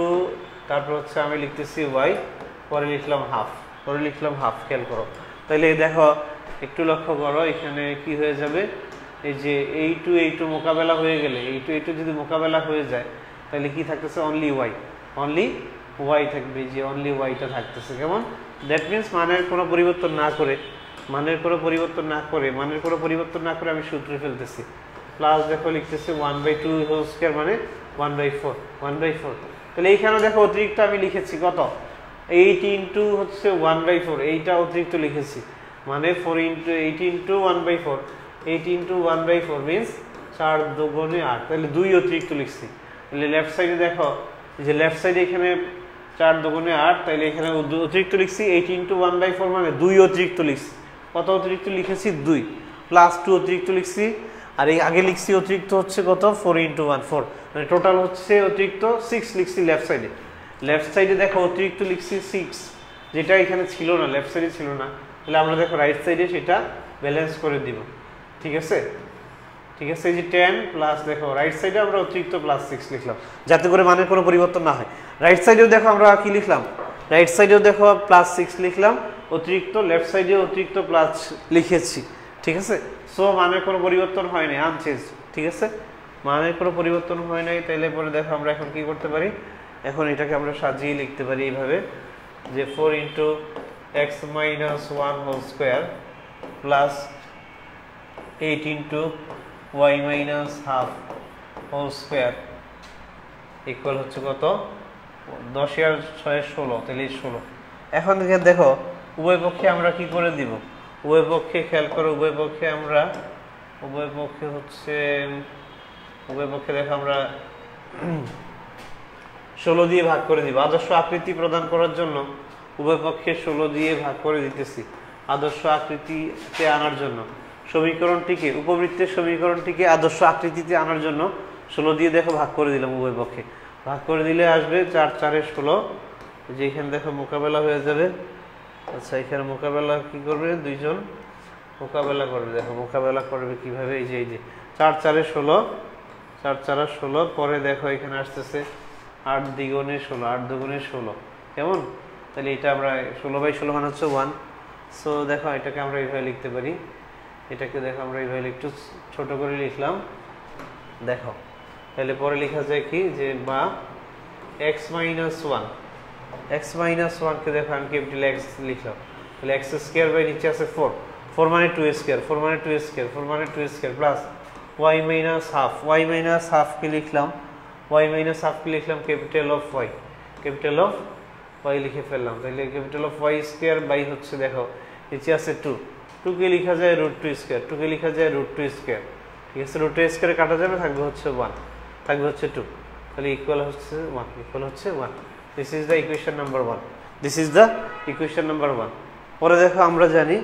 তারপর হচ্ছে আমি লিখতেছি y, পরে লিখলাম হাফ, খেয়াল করো। তাহলে দেখো একটু লক্ষ্য করো, এখানে কি হয়ে যাবে, এই যে এইটু মোকাবেলা হয়ে গেলে, এইটু যদি মোকাবেলা হয়ে যায় তাহলে কি থাকতেছে, অনলি y থাকবে, যে অনলি yটা থাকতেছে। কেমন, দ্যাট মিনস মানের কোনো পরিবর্তন না করে আমি সূত্রে ফেলতেছি। প্লাস দেখো লিখতেছি 1/2 হোল স্কয়ার মানে 1/4। তাহলে এইখানে দেখো অতিরিক্ত আমি লিখেছি কত, 8 ইন্টু হচ্ছে 1/4, এইটা অতিরিক্ত লিখেছি মানে 4 ইন্টু 8 ইন্টু 1/4, 8 ইন্টু 1/4 মিনস 4 দুগুণে 8, তাহলে 2 অতিরিক্ত লিখছি। তাহলে লেফট সাইডে দেখো যে লেফট সাইডে এখানে 4 দুগুণে 8, তাহলে এখানে অতিরিক্ত লিখছি 8 ইন্টু 1/4 মানে 2 অতিরিক্ত লিখছি। কত অতিরিক্ত লিখেছি 2, প্লাস 2 অতিরিক্ত লিখছি। আর এই আগে লিখছি অতিরিক্ত হচ্ছে কত 4 ইন্টু 1 4, মানে টোটাল হচ্ছে অতিরিক্ত 6 লিখছি লেফট সাইডে দেখো অতিরিক্ত লিখছি 6, যেটা এখানে ছিল না, লেফট সাইডে ছিল না। তাহলে আমরা দেখো রাইট সাইডে সেটা ব্যালেন্স করে দিব, ঠিক আছে। এই যে 10 প্লাস দেখো রাইট সাইডে আমরা অতিরিক্ত প্লাস 6 লিখলাম, যাতে করে মানের কোনো পরিবর্তন না হয়। রাইট সাইডেও দেখো আমরা কি লিখলাম, প্লাস 6 লিখলাম অতিরিক্ত, লেফট সাইডে অতিরিক্ত প্লাস লিখেছি, ঠিক আছে। সো মানের কোনো পরিবর্তন হয় নাই, আনচেঞ্জ। ঠিক আছে, মানের কোনো পরিবর্তন হয় নাই। তাইলে পরে দেখো আমরা এখন কি করতে পারি, এখন এটাকে আমরা সাজিয়ে লিখতে পারি এইভাবে যে 4 into x minus 1 whole square plus 8 into y minus half whole square equal হচ্ছে কত, 10 আর 6 16, তাহলে 16। এখন দেখো উভয় পক্ষে আমরা কি করে দিব, উভয় পক্ষে খেয়াল করো, উভয় পক্ষে দেখো আমরা 16 দিয়ে ভাগ করে দিব। আদর্শ আকৃতি প্রদান করার জন্য উভয় পক্ষে 16 দিয়ে ভাগ করে দিতেছি আদর্শ আকৃতিতে আনার জন্য। সমীকরণটিকে, উপবৃত্তের সমীকরণটিকে আদর্শ আকৃতিতে আনার জন্য 16 দিয়ে দেখো ভাগ করে দিলাম, উভয় পক্ষে ভাগ করে দিলে আসবে 4 4 16, যেখানে দেখো মোকাবেলা হয়ে যাবে। আচ্ছা, এখানে মোকাবেলা কি করবে, দুইজন মোকাবেলা করবে। দেখো মোকাবেলা করবে কিভাবে, এই যে 4 4 16, 4 4 16, পরে দেখো এখানে আসতেছে 8 দ্বিগুণে 16, 8 দুগুণে 16, কেমন? তাহলে এটা আমরা 16/16 মানে হচ্ছে 1। সো দেখো এটাকে আমরা এইভাবে লিখতে পারি, এটাকে দেখো আমরা এইভাবে একটু ছোট করে লিখলাম। দেখো তাহলে পরে লেখা যায় কি, যে বা x মাইনাস 1, x মাইনাস 1 কে দেখো আমি ক্যাপিটাল x লিখলাম, তাহলে x স্কয়ার বাই নিচে আছে 4, 4 মানে 2 স্কয়ার, 4 মানে 2 স্কয়ার, 4 মানে 2 square plus y minus half, y minus half কে লিখলাম, y মাইনাস হাফ কে লিখলাম capital of y, capital of y লিখে ফেললাম। তাহলে capital of y square by হচ্ছে দেখো নিচে আছে 2, 2 কে লেখা যায় √2 স্কয়ার, 2 কে লেখা যায় √2 স্কয়ার। ঠিক আছে, √2 স্কয়ারে কাটা যাবে, থাকবে হচ্ছে 1, থাকবে হচ্ছে 2, তাহলে ইকুয়াল হচ্ছে 1, ইকুয়াল হচ্ছে 1। This is the equation number 1, this is the equation number 1। পরে দেখো আমরা জানি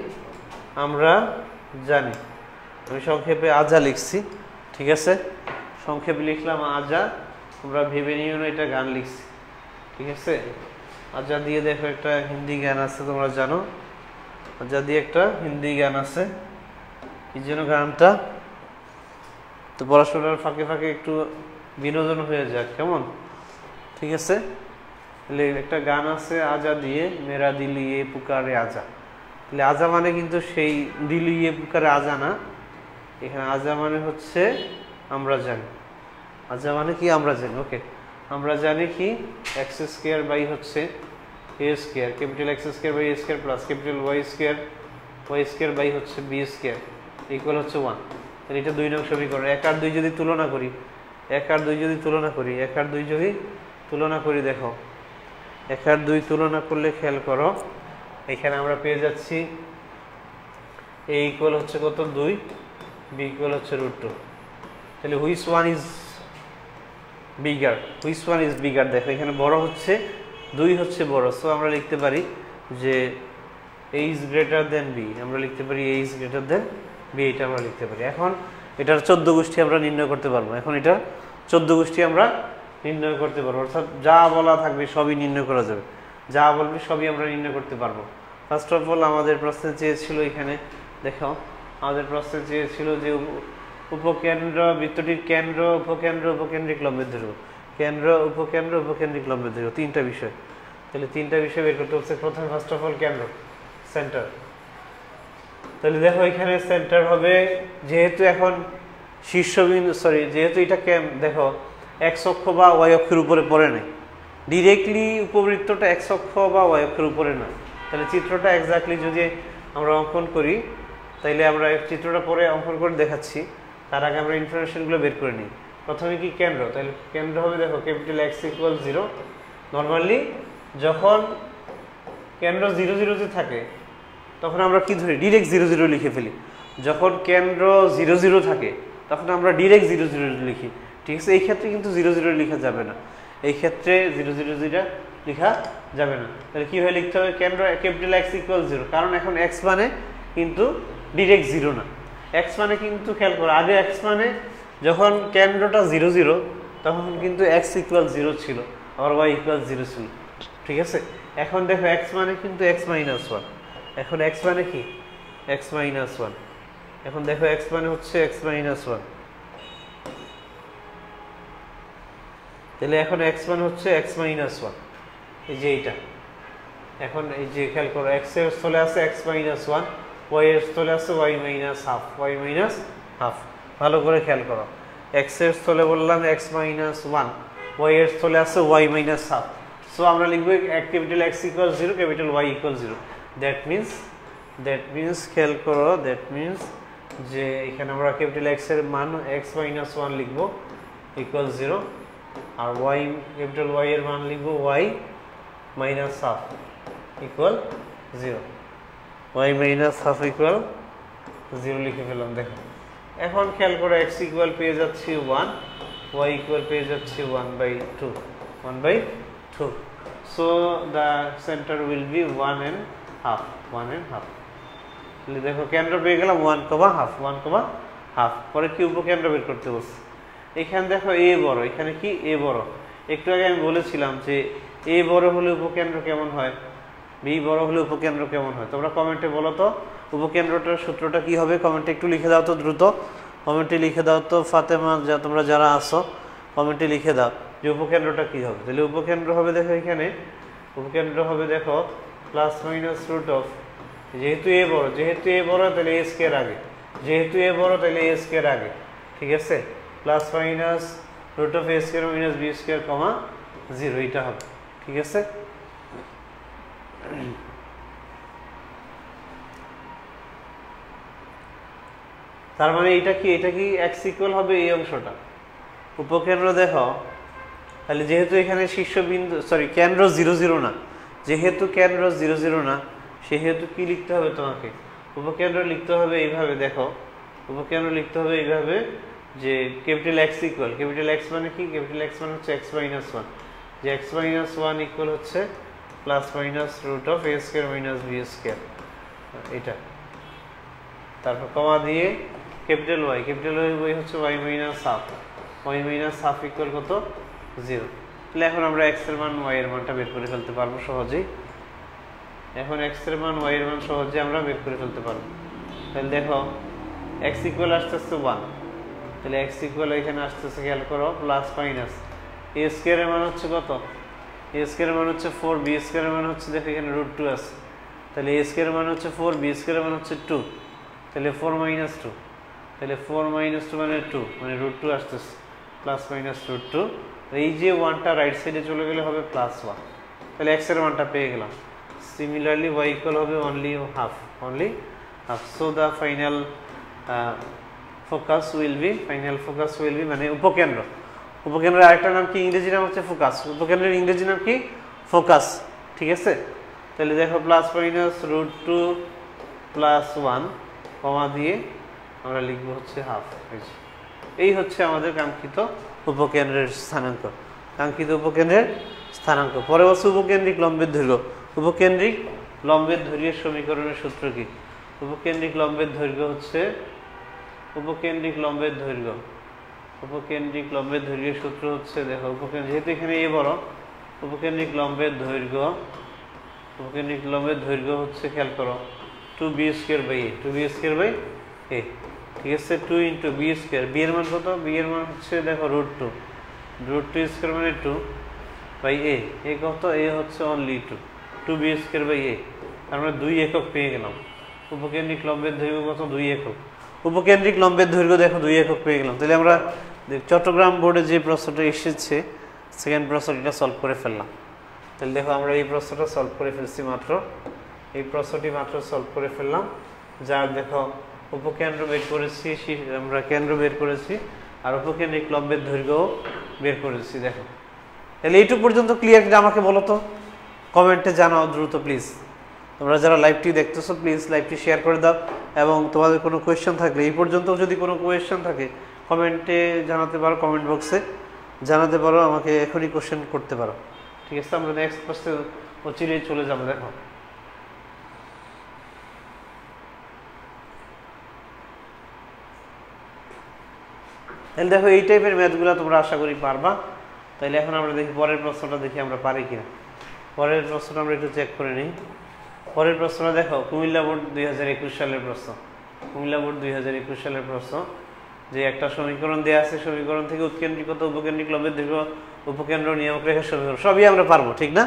আমি সংক্ষেপে আজা লিখছি। ঠিক আছে, সংক্ষেপে লিখলাম আজা, আমরা ভেবে নিও না এটা গান লিখছি। ঠিক আছে, আজা দিয়ে দেখো একটা হিন্দি গান আছে, তোমরা জানো আজা দিয়ে একটা হিন্দি গান আছে। এই জন্য গানটা তো পড়াশোনার ফাঁকে ফাঁকে একটু বিনোদন হয়ে যাক, কেমন? ঠিক আছে, তাহলে একটা গান আছে আজা দিয়ে, মেরা দিল ইয়ে পুকারে আজা। তাহলে আজা মানে কিন্তু সেই দিল ইয়ে পুকারে আজা না, এখানে আজা মানে হচ্ছে আমরা জানি। আজা মানে কি, আমরা জানি। ওকে, আমরা জানি কি এক্স স্কয়ার বাই হচ্ছে A square, capital X square by A square plus capital Y square by হচ্ছে বি স্কয়ার ইকুয়াল হচ্ছে 1। তাহলে এটা 2 নং সমীকরণ। 1 আর 2 যদি তুলনা করি, 1 আর 2 যদি তুলনা করি, 1 আর 2 যদি তুলনা করি, দেখো 1 আর 2 তুলনা করলে খেয়াল করো এখানে আমরা পেয়ে যাচ্ছি a ইকুয়াল হচ্ছে কত, 2, b ইকুয়াল হচ্ছে √2। তাহলে হুইচ ওয়ান ইজ বিগার, দেখো এখানে বড় হচ্ছে 2 হচ্ছে বড়। সো আমরা লিখতে পারি যে a is greater than b, আমরা লিখতে পারি a is greater than b, এটা আমরা লিখতে পারি। এখন এটার 14 গোষ্ঠী আমরা নির্ণয় করতে পারবো, এখন এটার 14 গোষ্ঠী আমরা নির্ণয় করতে পারবো, অর্থাৎ যা বলা থাকবে সবই নির্ণয় করা যাবে, যা বলবে সবই আমরা নির্ণয় করতে পারবো। ফার্স্ট অফ অল আমাদের প্রশ্নে চেয়েছিল, এখানে দেখো আমাদের প্রশ্নে চেয়েছিল যে উপকেন্দ্র, বৃত্তটির কেন্দ্র, উপকেন্দ্র, উপকেন্দ্রিক লম্বের দৈর্ঘ্য, কেন্দ্র, উপকেন্দ্র, উপকেন্দ্রিক লম্বের দৈর্ঘ্য, 3টা বিষয়। তাহলে 3টা বিষয় বের করতে হচ্ছে। প্রথমে ফার্স্ট অফ অল কেন্দ্র, সেন্টার। তাহলে দেখো এখানে সেন্টার হবে, যেহেতু এখন শীর্ষবিন্দু, যেহেতু এটা দেখো এক্স অক্ষ বা ওয়াই অক্ষের উপরে পড়ে নাই, ডিরেক্টলি উপবৃত্তটা এক্স অক্ষ বা ওয়াই অক্ষের উপরে না। তাহলে চিত্রটা এক্স্যাক্টলি যদি আমরা অঙ্কন করি, তাইলে আমরা চিত্রটা পরে অঙ্কন করে দেখাচ্ছি, তার আগে আমরা ইনফরমেশনগুলো বের করে নিই। প্রথমে কি কেন্দ্র, তাহলে কেন্দ্র হবে দেখো ক্যাপিটাল এক্স ইকুয়াল 0। নর্মালি যখন কেন্দ্র 0 0 থাকে তখন আমরা কি ধরি, ডিরেক্ট 0 0 লিখে ফেলি। যখন কেন্দ্র 0 0 থাকে তখন আমরা ডিরেক্ট 0 0 লিখি। ঠিক আছে, এই ক্ষেত্রে কিন্তু 0 0 লেখা যাবে না, এই ক্ষেত্রে 0 0 0 লেখা যাবে না। তাহলে কীভাবে লিখতে হবে, কেন্দ্র ক্যাপিটাল এক্স ইকুয়াল 0, কারণ এখন এক্স মানে কিন্তু ডিরেক্ট 0 না, এক্স মানে কিন্তু খেয়াল করো আগে এক্স মানে যখন কেন্দ্রটা 0 0 তখন কিন্তু এক্স ইকুয়াল 0 ছিল, আবার ওয়াই ইকুয়াল 0 ছিল। ঠিক আছে, এখন দেখো এক্স মানে কিন্তু এক্স মাইনাস 1, এখন এক্স মানে কি এক্স মাইনাস 1, এখন দেখো এক্স মানে হচ্ছে এক্স মাইনাস 1, তাহলে এখন এক্স মানে হচ্ছে এক্স মাইনাস 1, এই যে এইটা। এখন এই যে খেয়াল করো এক্স এর স্থলে আছে এক্স মাইনাস 1, y এর স্থলে আছে y minus half, y minus half. ভালো করে খেয়াল করো, x এর স্থলে বললাম x মাইনাস 1, y এর স্থলে আছে y মাইনাস হাফ। সো আমরা লিখবো capital x equal 0, capital y equal 0। That means খেয়াল করো, দ্যাট মিনস যে এখানে আমরা ক্যাপিটাল x এর মান x মাইনাস 1 লিখবো ইকুয়াল 0, আর y ক্যাপিটাল y এর মান লিখবো y minus half equal 0, y minus half equal 0 লিখে ফেললাম। দেখো এখন খেয়াল করো, x ইকুয়াল পেয়ে যাচ্ছি 1, y ইকুয়াল পেয়ে যাচ্ছি 1/2। So the centre will be 1.5, 1.5। দেখো কেন্দ্র পেয়ে গেলাম 1,1/2। পরে কি উপকেন্দ্র বের করতে বলছি। এখানে দেখো a বড়, এখানে কি a বড়। একটু আগে আমি বলেছিলাম যে a বড় হলে উপকেন্দ্র কেমন হয়, b বড় হলে উপকেন্দ্র কেমন হয়। তোমরা কমেন্টে বলো তো উপকেন্দ্রটার সূত্রটা কি হবে, কমেন্টে একটু লিখে দাও তো, দ্রুত কমেন্টে লিখে দাও তো ফাতেমা, তোমরা যারা আসো কমেন্টে লিখে দাও যে উপকেন্দ্রটা কি হবে। তাহলে উপকেন্দ্র হবে, দেখো এখানে উপকেন্দ্র হবে দেখো প্লাস মাইনাস রুট অফ, যেহেতু a বড় তাহলে a স্কয়ার আগে, যেহেতু a বড় তাহলে a স্কয়ার আগে, ঠিক আছে। Plus minus root of a square minus b square কমা 0, এটা হবে, ঠিক আছে। তার মানে এটা কি x ইকুয়াল হবে এই অংশটা উপকেন্দ্র। দেখো তাহলে যেহেতু এখানে শীর্ষবিন্দু কেন্দ্র 0 0 না, যেহেতু কেন্দ্র 0 0 না, সেহেতু কি লিখতে হবে তোমাকে, উপকেন্দ্র লিখতে হবে এইভাবে। দেখো উপকেন্দ্র লিখতে হবে এইভাবে যে capital x equal, capital x মানে কি, ক্যাপিটাল x মানে হচ্ছে x মাইনাস 1, যে x মাইনাস 1 ইকুয়াল হচ্ছে plus minus root of a square minus b square, এটা। তারপর কমা দিয়ে ক্যাপিটাল y হচ্ছে y minus half, y minus half equal কত 0। তাহলে এখন আমরা x এর মান y এর মানটা বের করে ফেলতে পারবো সহজেই। এখন x এর মান y এর মান সহজে আমরা বের করে ফেলতে পারবো। তাহলে দেখো x ইকুয়াল আসতেছে 1, তাহলে x ইকুয়াল এখানে আসতেছে খেয়াল করো প্লাস মাইনাস a স্কয়ার এর মান হচ্ছে কত, a স্কয়ার এর মান হচ্ছে 4, b স্কয়ার এর মান হচ্ছে দেখো এখানে √2 আছে, তাহলে a স্কয়ার এর মান হচ্ছে 4, b স্কয়ার এর মান হচ্ছে 2, তাহলে 4 মাইনাস 2, তাহলে 4 মাইনাস 2 মানে 2, মানে √2 আসতেছে, প্লাস মাইনাস √2। এই যে 1টা রাইট সাইডে চলে গেলে হবে প্লাস 1, তাহলে x এর মানটা পেয়ে গেলাম। সিমিলারলি y ইকুয়াল হবে only half. So the final focus will be মানে উপকেন্দ্রের আরেকটা নাম কি, ইংরেজি নাম হচ্ছে ফোকাস। উপকেন্দ্রের ইংরেজি নাম কি, ফোকাস, ঠিক আছে। তাহলে দেখো প্লাস মাইনাস √2 প্লাস 1 কমা দিয়ে আমরা লিখবো হচ্ছে হাফ। এই হচ্ছে আমাদের কাঙ্ক্ষিত উপকেন্দ্রের স্থানাঙ্ক। পরে হচ্ছে উপকেন্দ্রিক লম্বের দৈর্ঘ্য। উপকেন্দ্রিক লম্বের দৈর্ঘ্যের সমীকরণের সূত্র কি, উপকেন্দ্রিক লম্বের দৈর্ঘ্য হচ্ছে উপকেন্দ্রিক লম্বের দৈর্ঘ্যের সূত্র হচ্ছে দেখো যেহেতু এখানে a বড়, উপকেন্দ্রিক লম্বের দৈর্ঘ্য হচ্ছে খেয়াল করো 2b² a, ঠিক আছে। 2 × b², b এর মান কত, b এর মান হচ্ছে দেখো √2 মানে 2/a, a কত, a হচ্ছে অনলি 2b²/a, তার মানে 2 একক পেয়ে গেলাম। উপকেন্দ্রিক লম্বের দৈর্ঘ্য কত, 2 একক। উপকেন্দ্রিক লম্বের দৈর্ঘ্য দেখো 2 একক পেয়ে গেলাম। তাহলে আমরা চট্টগ্রাম বোর্ডে যে প্রশ্নটা এসেছে সেকেন্ড প্রশ্নটা সলভ করে ফেললাম। তাহলে দেখো আমরা এই প্রশ্নটা সলভ করে ফেলছি মাত্র, সলভ করে ফেললাম। যার দেখো উপকেন্দ্র বের করেছি, আমরা কেন্দ্র বের করেছি, আর উপকেন্দ্রিক লম্বের দৈর্ঘ্য বের করেছি। দেখো তাহলে এইটুকু পর্যন্ত ক্লিয়ার কিনা আমাকে বলো তো, কমেন্টে জানাও দ্রুত প্লিজ। তোমরা যারা লাইভটি দেখতেছো প্লিজ লাইভটি শেয়ার করে দাও, এবং তোমাদের কোনো কোয়েশ্চেন থাকলে, এই পর্যন্ত যদি কোনো কোয়েশ্চেন থাকে কমেন্টে জানাতে পারো, কমেন্ট বক্সে জানাতে পারো, আমাকে এখনই কোয়েশ্চেন করতে পারো, ঠিক আছে। আমরা নেক্সট প্রশ্নে অচিরেই চলে যাবো। দেখো তাহলে দেখো এই টাইপের ম্যাথগুলো তোমরা আশা করি পারবা। তাহলে এখন আমরা দেখি পরের প্রশ্নটা, দেখি আমরা পারি কিনা। পরের প্রশ্নটা আমরা একটু চেক করে নিই। পরের প্রশ্নটা দেখো কুমিল্লা বোর্ড 2021 সালের প্রশ্ন। কুমিল্লা বোর্ড 2021 সালের প্রশ্ন, যে একটা সমীকরণ দেওয়া আছে, সমীকরণ থেকে উৎকেন্দ্রিকতা, উপকেন্দ্রিক লম্বের দৈর্ঘ্য, উপকেন্দ্র, নিয়ামক রেখার সমীকরণ সবই আমরা পারবো, ঠিক না?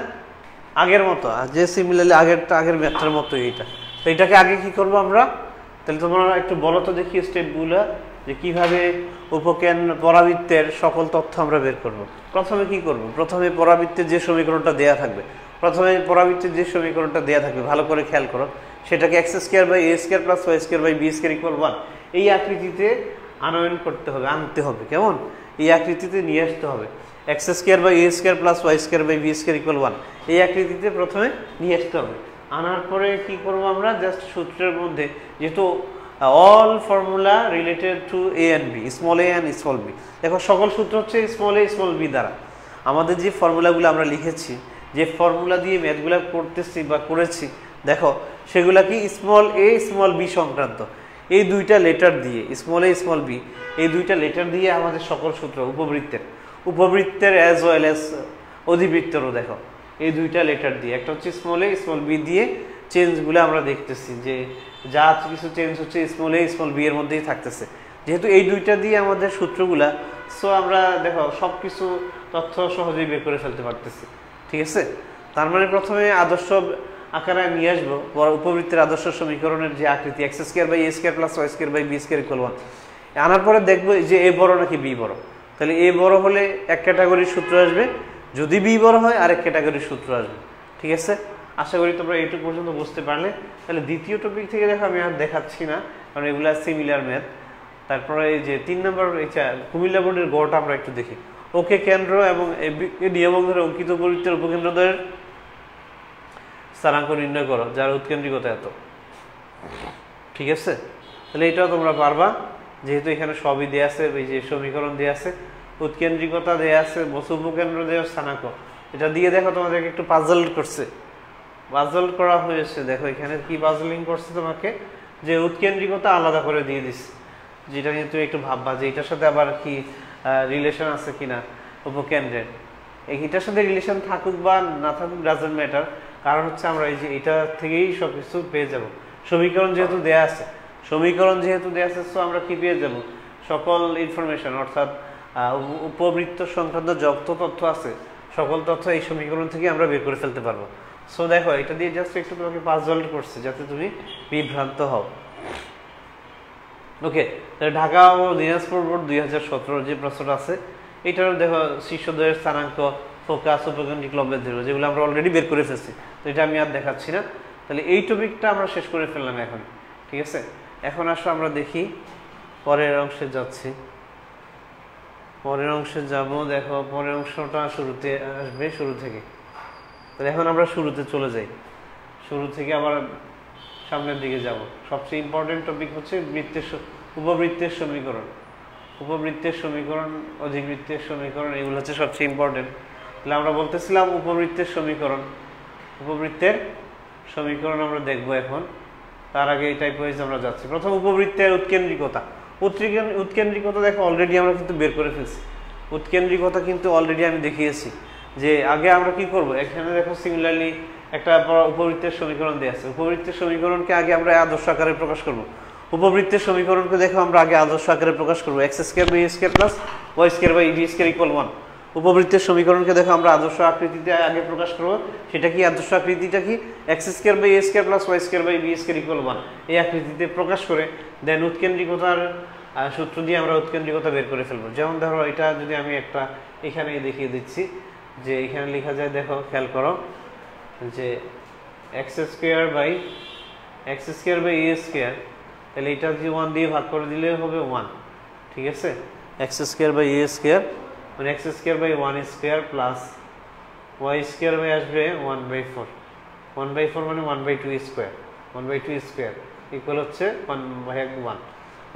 আগের মতো যে সিমিলারলি আগের ম্যাথটার মতো এইটা। তো এটাকে আগে কি করব আমরা, তাহলে তোমরা একটু বলো তো দেখি স্টেপগুলো যে কিভাবে পরাবৃত্তের সকল তথ্য আমরা বের করব। প্রথমে কি করব, প্রথমে পরাবৃত্তের যে সমীকরণটা দেয়া থাকবে, ভালো করে খেয়াল করো, সেটাকে x² + a² + y² 1 এই আকৃতিতে আনয়ন করতে হবে, আনতে হবে। কেমন? এই আকৃতিতে নিয়ে আসতে হবে। x² + a² + y² + b² 1 এই আকৃতিতে প্রথমে নিয়ে আসতে হবে। আনার পরে কি করব আমরা, জাস্ট সূত্রের মধ্যে যেহেতু all formula related to a and b, small a and small b, দেখো সকল সূত্র হচ্ছে স্মল a স্মল b দ্বারা। আমাদের যে ফর্মুলাগুলো আমরা লিখেছি, যে ফর্মুলা দিয়ে ম্যাথগুলো করতেছি বা করেছি, দেখো সেগুলা কি স্মল a স্মল b সংক্রান্ত। এই দুইটা লেটার দিয়ে, স্মল a স্মল b, এই দুইটা লেটার দিয়ে আমাদের সকল সূত্র উপবৃত্তের অ্যাজ ওয়েল অ্যাজ অধিবৃত্তেরও, দেখো এই দুইটা লেটার দিয়ে, একটা হচ্ছে স্মল a স্মল b দিয়ে চেঞ্জগুলো আমরা দেখতেছি যে যা কিছু চেঞ্জ হচ্ছে স্মল a স্মল b এর মধ্যেই থাকতেছে। যেহেতু এই দুইটা দিয়ে আমাদের সূত্রগুলা, সো আমরা দেখো সব কিছু তথ্য সহজেই বের করে ফেলতে পারতেছি। ঠিক আছে? তার মানে প্রথমে আদর্শ আকারে নিয়ে আসবো উপবৃত্তের আদর্শ সমীকরণের যে আকৃতি x² / a² + y² / b² 1 আনার পরে দেখবো যে a বড় নাকি b বড়। তাহলে a বড় হলে এক ক্যাটাগরির সূত্র আসবে, যদি b বড় হয় আরেক ক্যাটাগরির সূত্র আসবে। ঠিক আছে? আশা করি তোমরা এইটুকু পর্যন্ত বুঝতে পারলে। তাহলে দ্বিতীয় টপিক থেকে দেখো আমি আর দেখাচ্ছি না, কারণ এগুলা সিমিলার ম্যাথ। তারপরে এই যে 3 নম্বর কুমিল্লা বোর্ডের গড়টা আমরা একটু দেখি। ওকে কেন্দ্র এবং নিয়ম ধরে অঙ্কিত উপবৃত্তের উপকেন্দ্রদ্বয়ের স্থানাঙ্ক নির্ণয় করো যার উৎকেন্দ্রিকতা এত। ঠিক আছে? তাহলে এটাও তোমরা পারবা, যেহেতু এখানে সবই দেয়া আছে, এই যে সমীকরণ দেয়া আছে, উৎকেন্দ্রিকতা দেয়া আছে, বস্তু উপকেন্দ্র দেওয়া, স্থানাঙ্ক। এটা দিয়ে দেখো তোমাদেরকে একটু পাজল করা হয়েছে। দেখো এখানে কি পাজলিং করছে তোমাকে, যে উৎকেন্দ্রিকতা আলাদা করে দিয়ে দিচ্ছে, যেটা নিয়ে তুমি একটু ভাববা যে এটার সাথে আবার কি রিলেশন আছে কিনা উপকেন্দ্রের। এটার সাথে রিলেশন থাকুক বা না থাকুক ডাজন্ট ম্যাটার, কারণ হচ্ছে আমরা এই যে এটা থেকেই সবকিছু পেয়ে যাব। সমীকরণ যেহেতু দেয়া আছে, সো আমরা কি পেয়ে যাব, সকল ইনফরমেশন, অর্থাৎ উপবৃত্ত সংক্রান্ত যত তথ্য আছে সকল তথ্য এই সমীকরণ থেকে আমরা বের করে ফেলতে পারবো। সো দেখো এটা দিয়ে জাস্ট একটু তোমাকে পাজল করছে যাতে তুমি বিভ্রান্ত হও। ওকে, তাহলে ঢাকা ও দিনাজপুর বোর্ড 2017 যে প্রশ্নটা আছে, এটারও দেখো শীর্ষদ্বয়ের স্থানাঙ্ক, ফোকাস, উপকেন্দ্রিক লব্ধের দৈর্ঘ্য, যেগুলো আমরা অলরেডি বের করে ফেলছি, তো এটা আমি আর দেখাচ্ছি না। তাহলে এই টপিকটা আমরা শেষ করে ফেললাম এখন। ঠিক আছে? এখন আসো আমরা দেখি পরের অংশে যাচ্ছি। দেখো পরের অংশটা শুরুতে আসবে, শুরু থেকে। তাহলে এখন আমরা শুরুতে চলে যাই, শুরু থেকে আবার সামনের দিকে যাব। সবচেয়ে ইম্পর্টেন্ট টপিক হচ্ছে উপবৃত্তের সমীকরণ, অধিবৃত্তের সমীকরণ, এগুলো হচ্ছে সবচেয়ে ইম্পর্টেন্ট। তাহলে আমরা বলতেছিলাম উপবৃত্তের সমীকরণ আমরা দেখব এখন। তার আগে এই টাইপ ওয়াইজ আমরা যাচ্ছি। প্রথম উপবৃত্তের উৎকেন্দ্রিকতা দেখো অলরেডি আমরা কিন্তু বের করে ফেলছি। উৎকেন্দ্রিকতা কিন্তু অলরেডি আমি দেখিয়েছি যে আগে আমরা কি করব, এখানে দেখো সিমিলারলি একটা উপবৃত্তের সমীকরণ দেয়া আছে। উপবৃত্তের সমীকরণকে আগে আমরা আদর্শ আকারে প্রকাশ করব। উপবৃত্তের সমীকরণকে দেখো আমরা আগে আদর্শ আকারে প্রকাশ করব, x² / a² + y² / b² 1। উপবৃত্তের সমীকরণকে দেখো আমরা আদর্শ আকৃতিতে আগে প্রকাশ করব। সেটা কি আদর্শ আকৃতিটা কি, x² / a² + y² / b² 1 এই আকৃতিতে প্রকাশ করে দেন উৎকেন্দ্রিকতার সূত্র দিয়ে আমরা উৎকেন্দ্রিকতা বের করে ফেলবো। যেমন ধরো এটা যদি আমি একটা এখানে দেখিয়ে দিচ্ছি, যে এখানে লেখা যায়, দেখো খেয়াল করো, যে x² / a², তাহলে এটা যদি 1 দিয়ে ভাগ করে দিলে হবে 1। ঠিক আছে? x² / a² মানে x² / 1² প্লাস y² আসবে 1/4 মানে 1/2² 1/2² ইকুয়াল হচ্ছে 1/1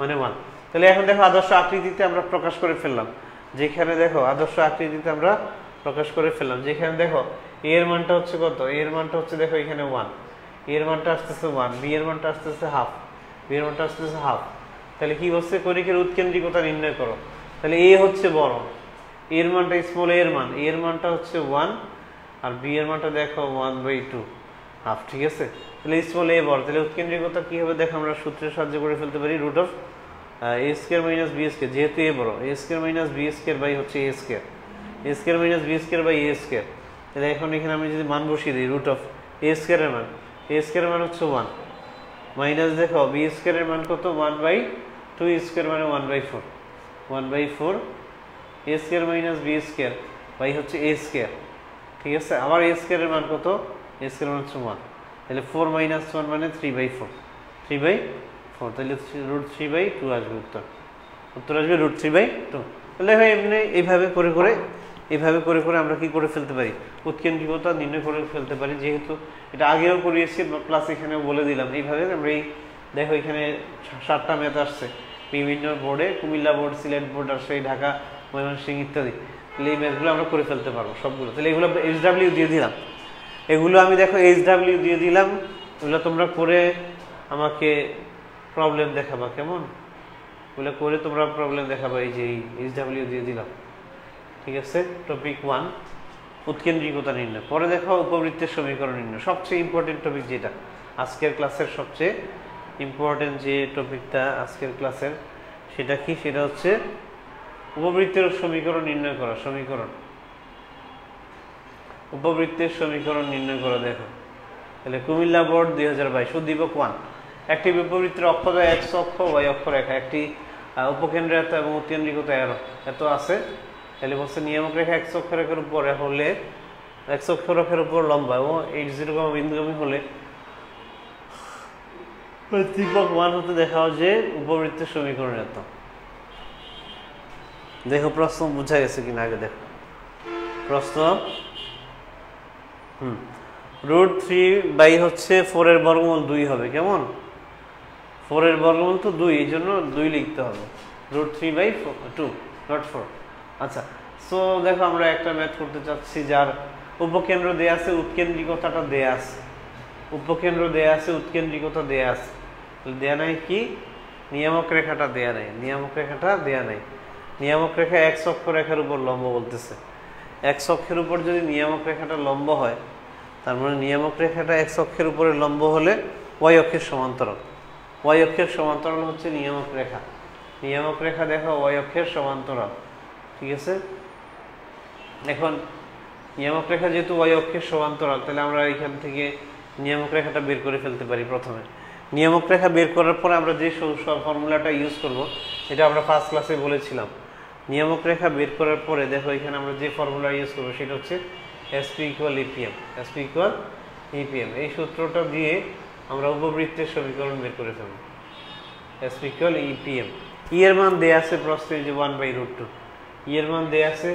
মানে 1। তাহলে এখন দেখো আদর্শ আকৃতিতে আমরা প্রকাশ করে ফেললাম, যেখানে দেখো আদর্শ আকৃতিতে আমরা প্রকাশ করে ফেললাম, যেখানে দেখো a এর মানটা হচ্ছে কত, a এর মানটা হচ্ছে দেখো এখানে 1, a এর মানটা আসতেছে 1, b এর মানটা আসতেছে হাফ, তাহলে কি বলছে, কণিকের উৎকেন্দ্রিকতা নির্ণয় করো। তাহলে a হচ্ছে বড়, এর মানটা স্মল a এর মানটা হচ্ছে 1, আর b এর মানটা দেখো 1/2 হাফ। ঠিক আছে? তাহলে স্মল a বড়, তাহলে উৎকেন্দ্রিকতা কি হবে দেখো আমরা সূত্রের সাহায্যে করে ফেলতে পারি, √a² - b², যেহেতু a বড়, a² - b² হচ্ছে a², a² - b² a²। তাহলে এখন এখানে আমি যদি মান বসিয়ে দিই, √a² এর মান, a² এর মান হচ্ছে 1, মাইনাস দেখো বি স্কয়ারের মান কত 1/2 স্কয়ার মানে 1/4 1/4 a square minus b square by হচ্ছে a স্কয়ার, ঠিক আছে। আবার a স্কয়ারের মান কত, a স্কয়ার মান হচ্ছে 1, তাহলে 4 - 1 মানে 3/4 3/4, তাহলে √3/2 আসবে উত্তর আসবে √3/2। তাহলে ভাই এমনি এইভাবে করে আমরা কি করে ফেলতে পারি, উৎকেন্দ্রিকতা নির্ণয় করে ফেলতে পারি। যেহেতু এটা আগেও করিয়েছি প্লাস এখানেও বলে দিলাম, এইভাবে আমরা এই দেখো এখানে 7টা ম্যাথ আসছে বিভিন্ন বোর্ডে, কুমিল্লা বোর্ড, সিলেট বোর্ড, রাজশাহী, ঢাকা, ময়মনসিংহ ইত্যাদি। তাহলে এই ম্যাথগুলো আমরা করে ফেলতে পারবো সবগুলো। তাহলে এগুলো HW দিয়ে দিলাম, এগুলো আমি দেখো HW দিয়ে দিলাম, এগুলো তোমরা করে আমাকে প্রবলেম দেখাবা, কেমন এগুলো করে তোমরা প্রবলেম দেখাবা। এই যে HW দিয়ে দিলাম, ঠিক আছে। টপিক 1 উৎকেন্দ্রিকতা নির্ণয়। পরে দেখো উপবৃত্তের সমীকরণ নির্ণয়, সবচেয়ে ইম্পর্টেন্ট টপিক, যেটা আজকের ক্লাসের সবচেয়ে ইম্পর্টেন্ট যে টপিকটা আজকের ক্লাসের, সেটা কি, সেটা হচ্ছে উপবৃত্তের সমীকরণ নির্ণয় করা। উপবৃত্তের সমীকরণ নির্ণয় করা। দেখো তাহলে কুমিল্লা বোর্ড 2022 উদ্দীপক 1, একটি উপবৃত্তের অক্ষদ্বয় x অক্ষ y অক্ষরেখা, একটি উপকেন্দ্র এত এবং উৎকেন্দ্রিকতা এত আছে। তাহলে বলছে নিয়ামক রেখা x অক্ষরেখার উপরে হলে, x অক্ষরেখার উপর লম্বা এবং h0 বিন্দুগামী হলে উদ্দীপক 1 হতে দেখাও যে উপবৃত্তের সমীকরণ এত। দেখো প্রশ্ন বুঝা গেছে কিনা, আগে দেখো প্রশ্ন। √3 হচ্ছে 4 এর বর্গমূল 2 হবে, কেমন 4 এর বর্গমূল তো 2, এই জন্য 2 লিখতে হবে, √3/2 not 4। আচ্ছা, সো দেখো আমরা একটা ম্যাথ করতে চাচ্ছি যার উপকেন্দ্র দেয়া আছে, উৎকেন্দ্রিকতাটা দেয়া আছে, উপকেন্দ্র দেয়া আছে, উৎকেন্দ্রিকতা দেয়া আছে, দেয়া নাই কি, নিয়ামক রেখাটা দেয়া নাই, নিয়ামক রেখা x অক্ষরেখার উপর লম্ব বলতেছে। x অক্ষের উপর যদি নিয়ামক রেখাটা লম্ব হয়, তার মানে নিয়ামক রেখাটা x অক্ষের উপরে লম্ব হলে y অক্ষের সমান্তরাল, y অক্ষের সমান্তরাল হচ্ছে নিয়ামক রেখা। নিয়ামক রেখা দেখো y অক্ষের সমান্তরাল, ঠিক আছে। এখন নিয়ামক রেখা যেহেতু y অক্ষের সমান্তরাল, তাহলে আমরা এখান থেকে নিয়ামক রেখাটা বের করে ফেলতে পারি। প্রথমে নিয়ামক রেখা বের করার পরে আমরা যে ফর্মুলাটা ইউজ করব, এটা আমরা ফার্স্ট ক্লাসে বলেছিলাম। নিয়ামক রেখা বের করার পরে দেখো এখানে আমরা যে ফর্মুলা ইউজ করবো সেটা হচ্ছে SP = EPM, SP = EPM। এই সূত্রটা দিয়ে আমরা উপবৃত্তের সমীকরণ বের করে ফেলব, SP = EPM। ই এর মান দেয়া আছে প্রশ্নে, যে 1/√2 ই এর মান দেয়া আছে।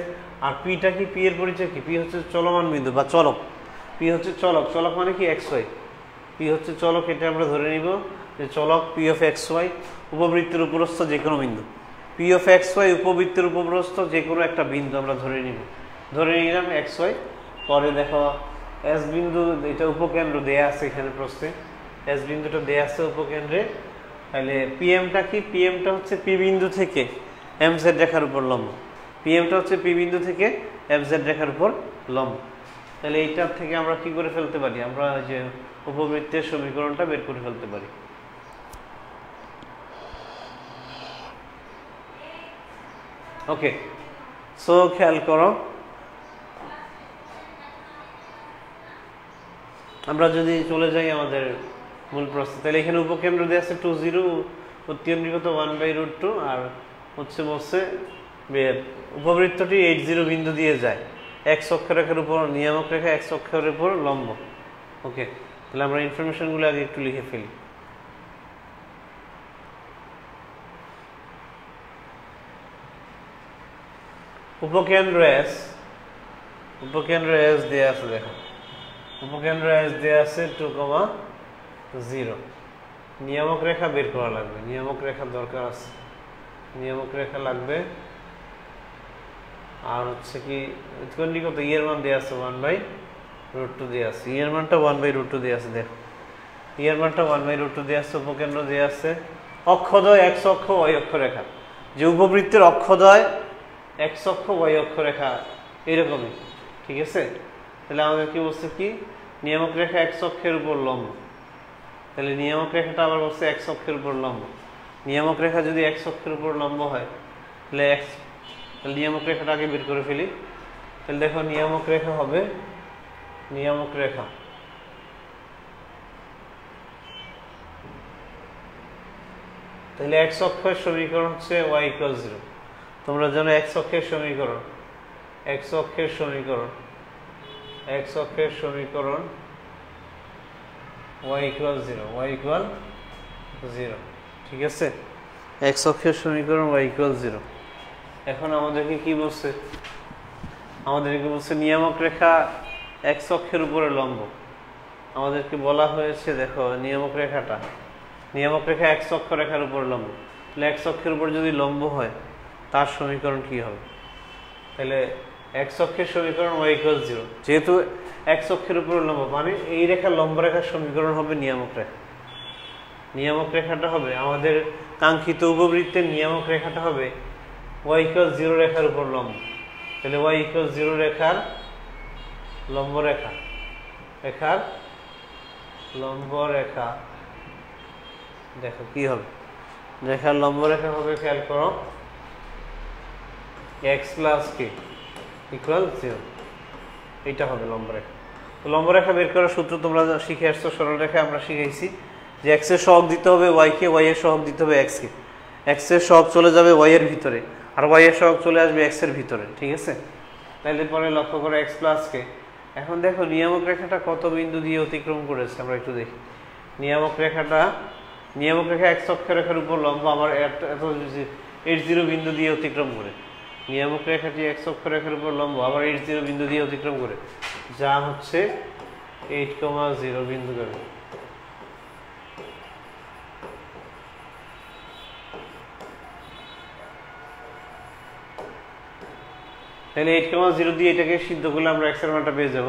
আর পিটা কি, পি এর পরিচয় কি, পি হচ্ছে চলমান বিন্দু বা চলক, পি হচ্ছে চলক, চলক মানে কি xy, পি হচ্ছে চলক, এটা আমরা ধরে নিব যে চলক p(xy) উপবৃত্তের উপরস্থ যে কোনো বিন্দু, p(xy) উপবৃত্তের উপরস্থ যে কোনো একটা বিন্দু আমরা ধরে নিলাম xy। পরে দেখো S বিন্দু, এটা উপকেন্দ্র দেয়া আছে এখানে প্রশ্নে, S বিন্দুটা দেয়া আছে উপকেন্দ্রে। তাহলে পিএমটা কি, পিএমটা হচ্ছে পি বিন্দু থেকে MZ রেখার উপর লম্ব, পিএমটা হচ্ছে পি বিন্দু থেকে MZ রেখার উপর লম্ব। তাহলে এইটার থেকে আমরা কি করে ফেলতে পারি, আমরা যে উপবৃত্তের সমীকরণটা বের করে ফেলতে পারি। ওকে, সো খেয়াল করো, আমরা যদি চলে যাই আমাদের মূল প্রশ্ন, তাহলে এখানে উপকেন্দ্র দেওয়া আছে 2 0, উৎকেন্দ্রিকতা 1/√2, আর হচ্ছে বলছে উপবৃত্তটি h0 বিন্দু দিয়ে যায়, x অক্ষরেখার উপর নিয়ামক রেখা x অক্ষরের উপর লম্ব। ওকে, তাহলে আমরা ইনফরমেশনগুলো আগে একটু লিখে ফেলি। উপকেন্দ্র S দেয়া আছে, দেখো উপকেন্দ্র S দেয়া আছে 2, 0। নিয়ামক রেখা বের করা লাগবে, নিয়ামক রেখা দরকার আছে, নিয়ামক রেখা লাগবে। আর হচ্ছে কি উৎকেন্দ্রিকতা ই এর মান দেয়া আছে 1/√2 দেয়া আছে, ই এর মানটা 1/√2 দেয়া আছে, দেখো ই এর মানটা 1/√2 দেয়া আছে, উপকেন্দ্র দেয়া আছে, অক্ষদ্বয় x অক্ষ y অক্ষরেখা, যে উপবৃত্তের অক্ষদ্বয় x অক্ষ y অক্ষরেখা এরকমই, ঠিক আছে। তাহলে আমাদের কি বলছে, কি নিয়ামক রেখা x অক্ষের উপর লম্ব, তাহলে নিয়ামক রেখাটা আবার বলছে x অক্ষের উপর লম্ব। নিয়ামক রেখা যদি x অক্ষের উপর লম্ব হয়, তাহলে তাহলে নিয়ামক রেখাটা আগে বের করে ফেলি। তাহলে দেখো নিয়ামক রেখা হবে, নিয়ামক রেখা তাহলে x অক্ষের সমীকরণ হচ্ছে y = 0। তোমরা জানো x অক্ষের সমীকরণ y = 0, ঠিক আছে। x অক্ষের সমীকরণ y = 0। এখন আমাদেরকে কি বলছে? আমাদেরকে বলছে নিয়ামক রেখা x অক্ষের উপরে লম্ব। আমাদেরকে বলা হয়েছে দেখো নিয়ামক রেখা x অক্ষরেখার উপর লম্ব। তাহলে x অক্ষের উপর যদি লম্ব হয় তার সমীকরণ কি হবে? তাহলে x অক্ষের সমীকরণ y = 0, যেহেতু x অক্ষের উপর লম্ব মানে এই রেখা লম্ব রেখার সমীকরণ হবে নিয়ামক রেখা। নিয়ামক রেখাটা হবে আমাদের কাঙ্ক্ষিত উপবৃত্তের নিয়ামক রেখাটা হবে y = 0 রেখার উপর লম্ব। তাহলে y = 0 রেখার লম্ব রেখা দেখো কি হবে? রেখার লম্ব রেখা হবে, খেয়াল করো, x + k = 0। এইটা হবে লম্ব রেখা। তো লম্ব রেখা বের করার সূত্র তোমরা শিখে আসছো, সরল রেখা আমরা শিখাইছি যে x এর সহগ দিতে হবে y কে, y এর সহগ দিতে হবে x কে। x এর সহগ চলে যাবে y এর ভিতরে আর y এর সহগ চলে আসবে x এর ভিতরে, ঠিক আছে। তাহলে পরে লক্ষ্য করো x + k। এখন দেখো নিয়ামক রেখাটা কত বিন্দু দিয়ে অতিক্রম করেছে আমরা একটু দেখি। নিয়ামক রেখা x অক্ষরেখার উপর লম্ব আমার এত 0 বিন্দু দিয়ে অতিক্রম করে। নিয়ামক রেখাটি x অক্ষরেখার উপর লম্ব আবার 0 বিন্দু দিয়ে অতিক্রম করে, যা হচ্ছে 8,0 বিন্দু করে। তাহলে 8,0 দিয়ে এটাকে সিদ্ধ করলে আমরা x এর মানটা পেয়ে যাব।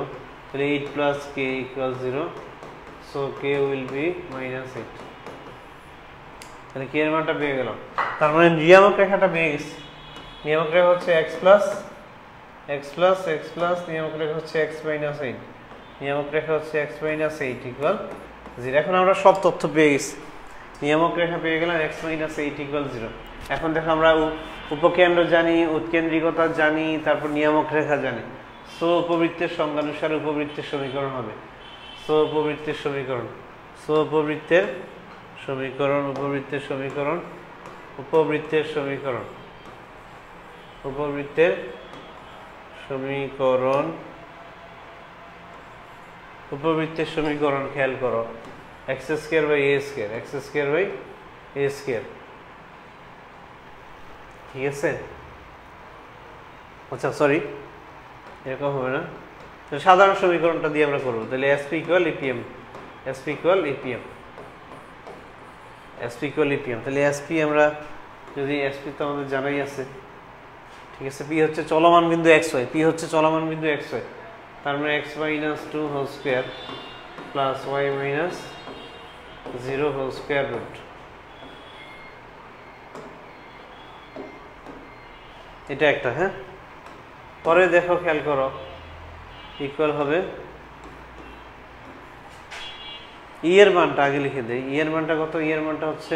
তাহলে 8 + k = 0, so k will be -8। তাহলে k এর মানটা পেয়ে গেলাম। তার মানে নিয়ামক রেখাটা পেয়ে গেছি। নিয়ামক রেখা হচ্ছে x plus নিয়ামক রেখা হচ্ছে x - 8। নিয়ামক রেখা হচ্ছে x - 8 = 0। এখন আমরা সব তথ্য পেয়ে গেছি। নিয়ামক রেখা পেয়ে গেলাম x - 8 = 0। এখন দেখো আমরা উপকেন্দ্র জানি, উৎকেন্দ্রিকতা জানি, তারপর নিয়ামক রেখা জানি। সো উপবৃত্তের সংজ্ঞানুসারে উপবৃত্তের সমীকরণ হবে উপবৃত্তের সমীকরণ খেয়াল করো, x² ঠিক আছে। আচ্ছা সরি, এরকম হবে না, সাধারণ সমীকরণটা দিয়ে আমরা করবো। তাহলে SP = APM। তাহলে SP আমরা যদি SP তো আমাদের জানাই আছে, ঠিক আছে। P হচ্ছে চলমান বিন্দু xy, তার মানে x - 2 whole square plus y - 0 whole square root. এটা একটা, হ্যাঁ। পরে দেখো, খেয়াল করো, ইকুয়াল হবে ই এর মানটা আগে লিখে দেই। ই এর মানটা কত? ই এর মানটা হচ্ছে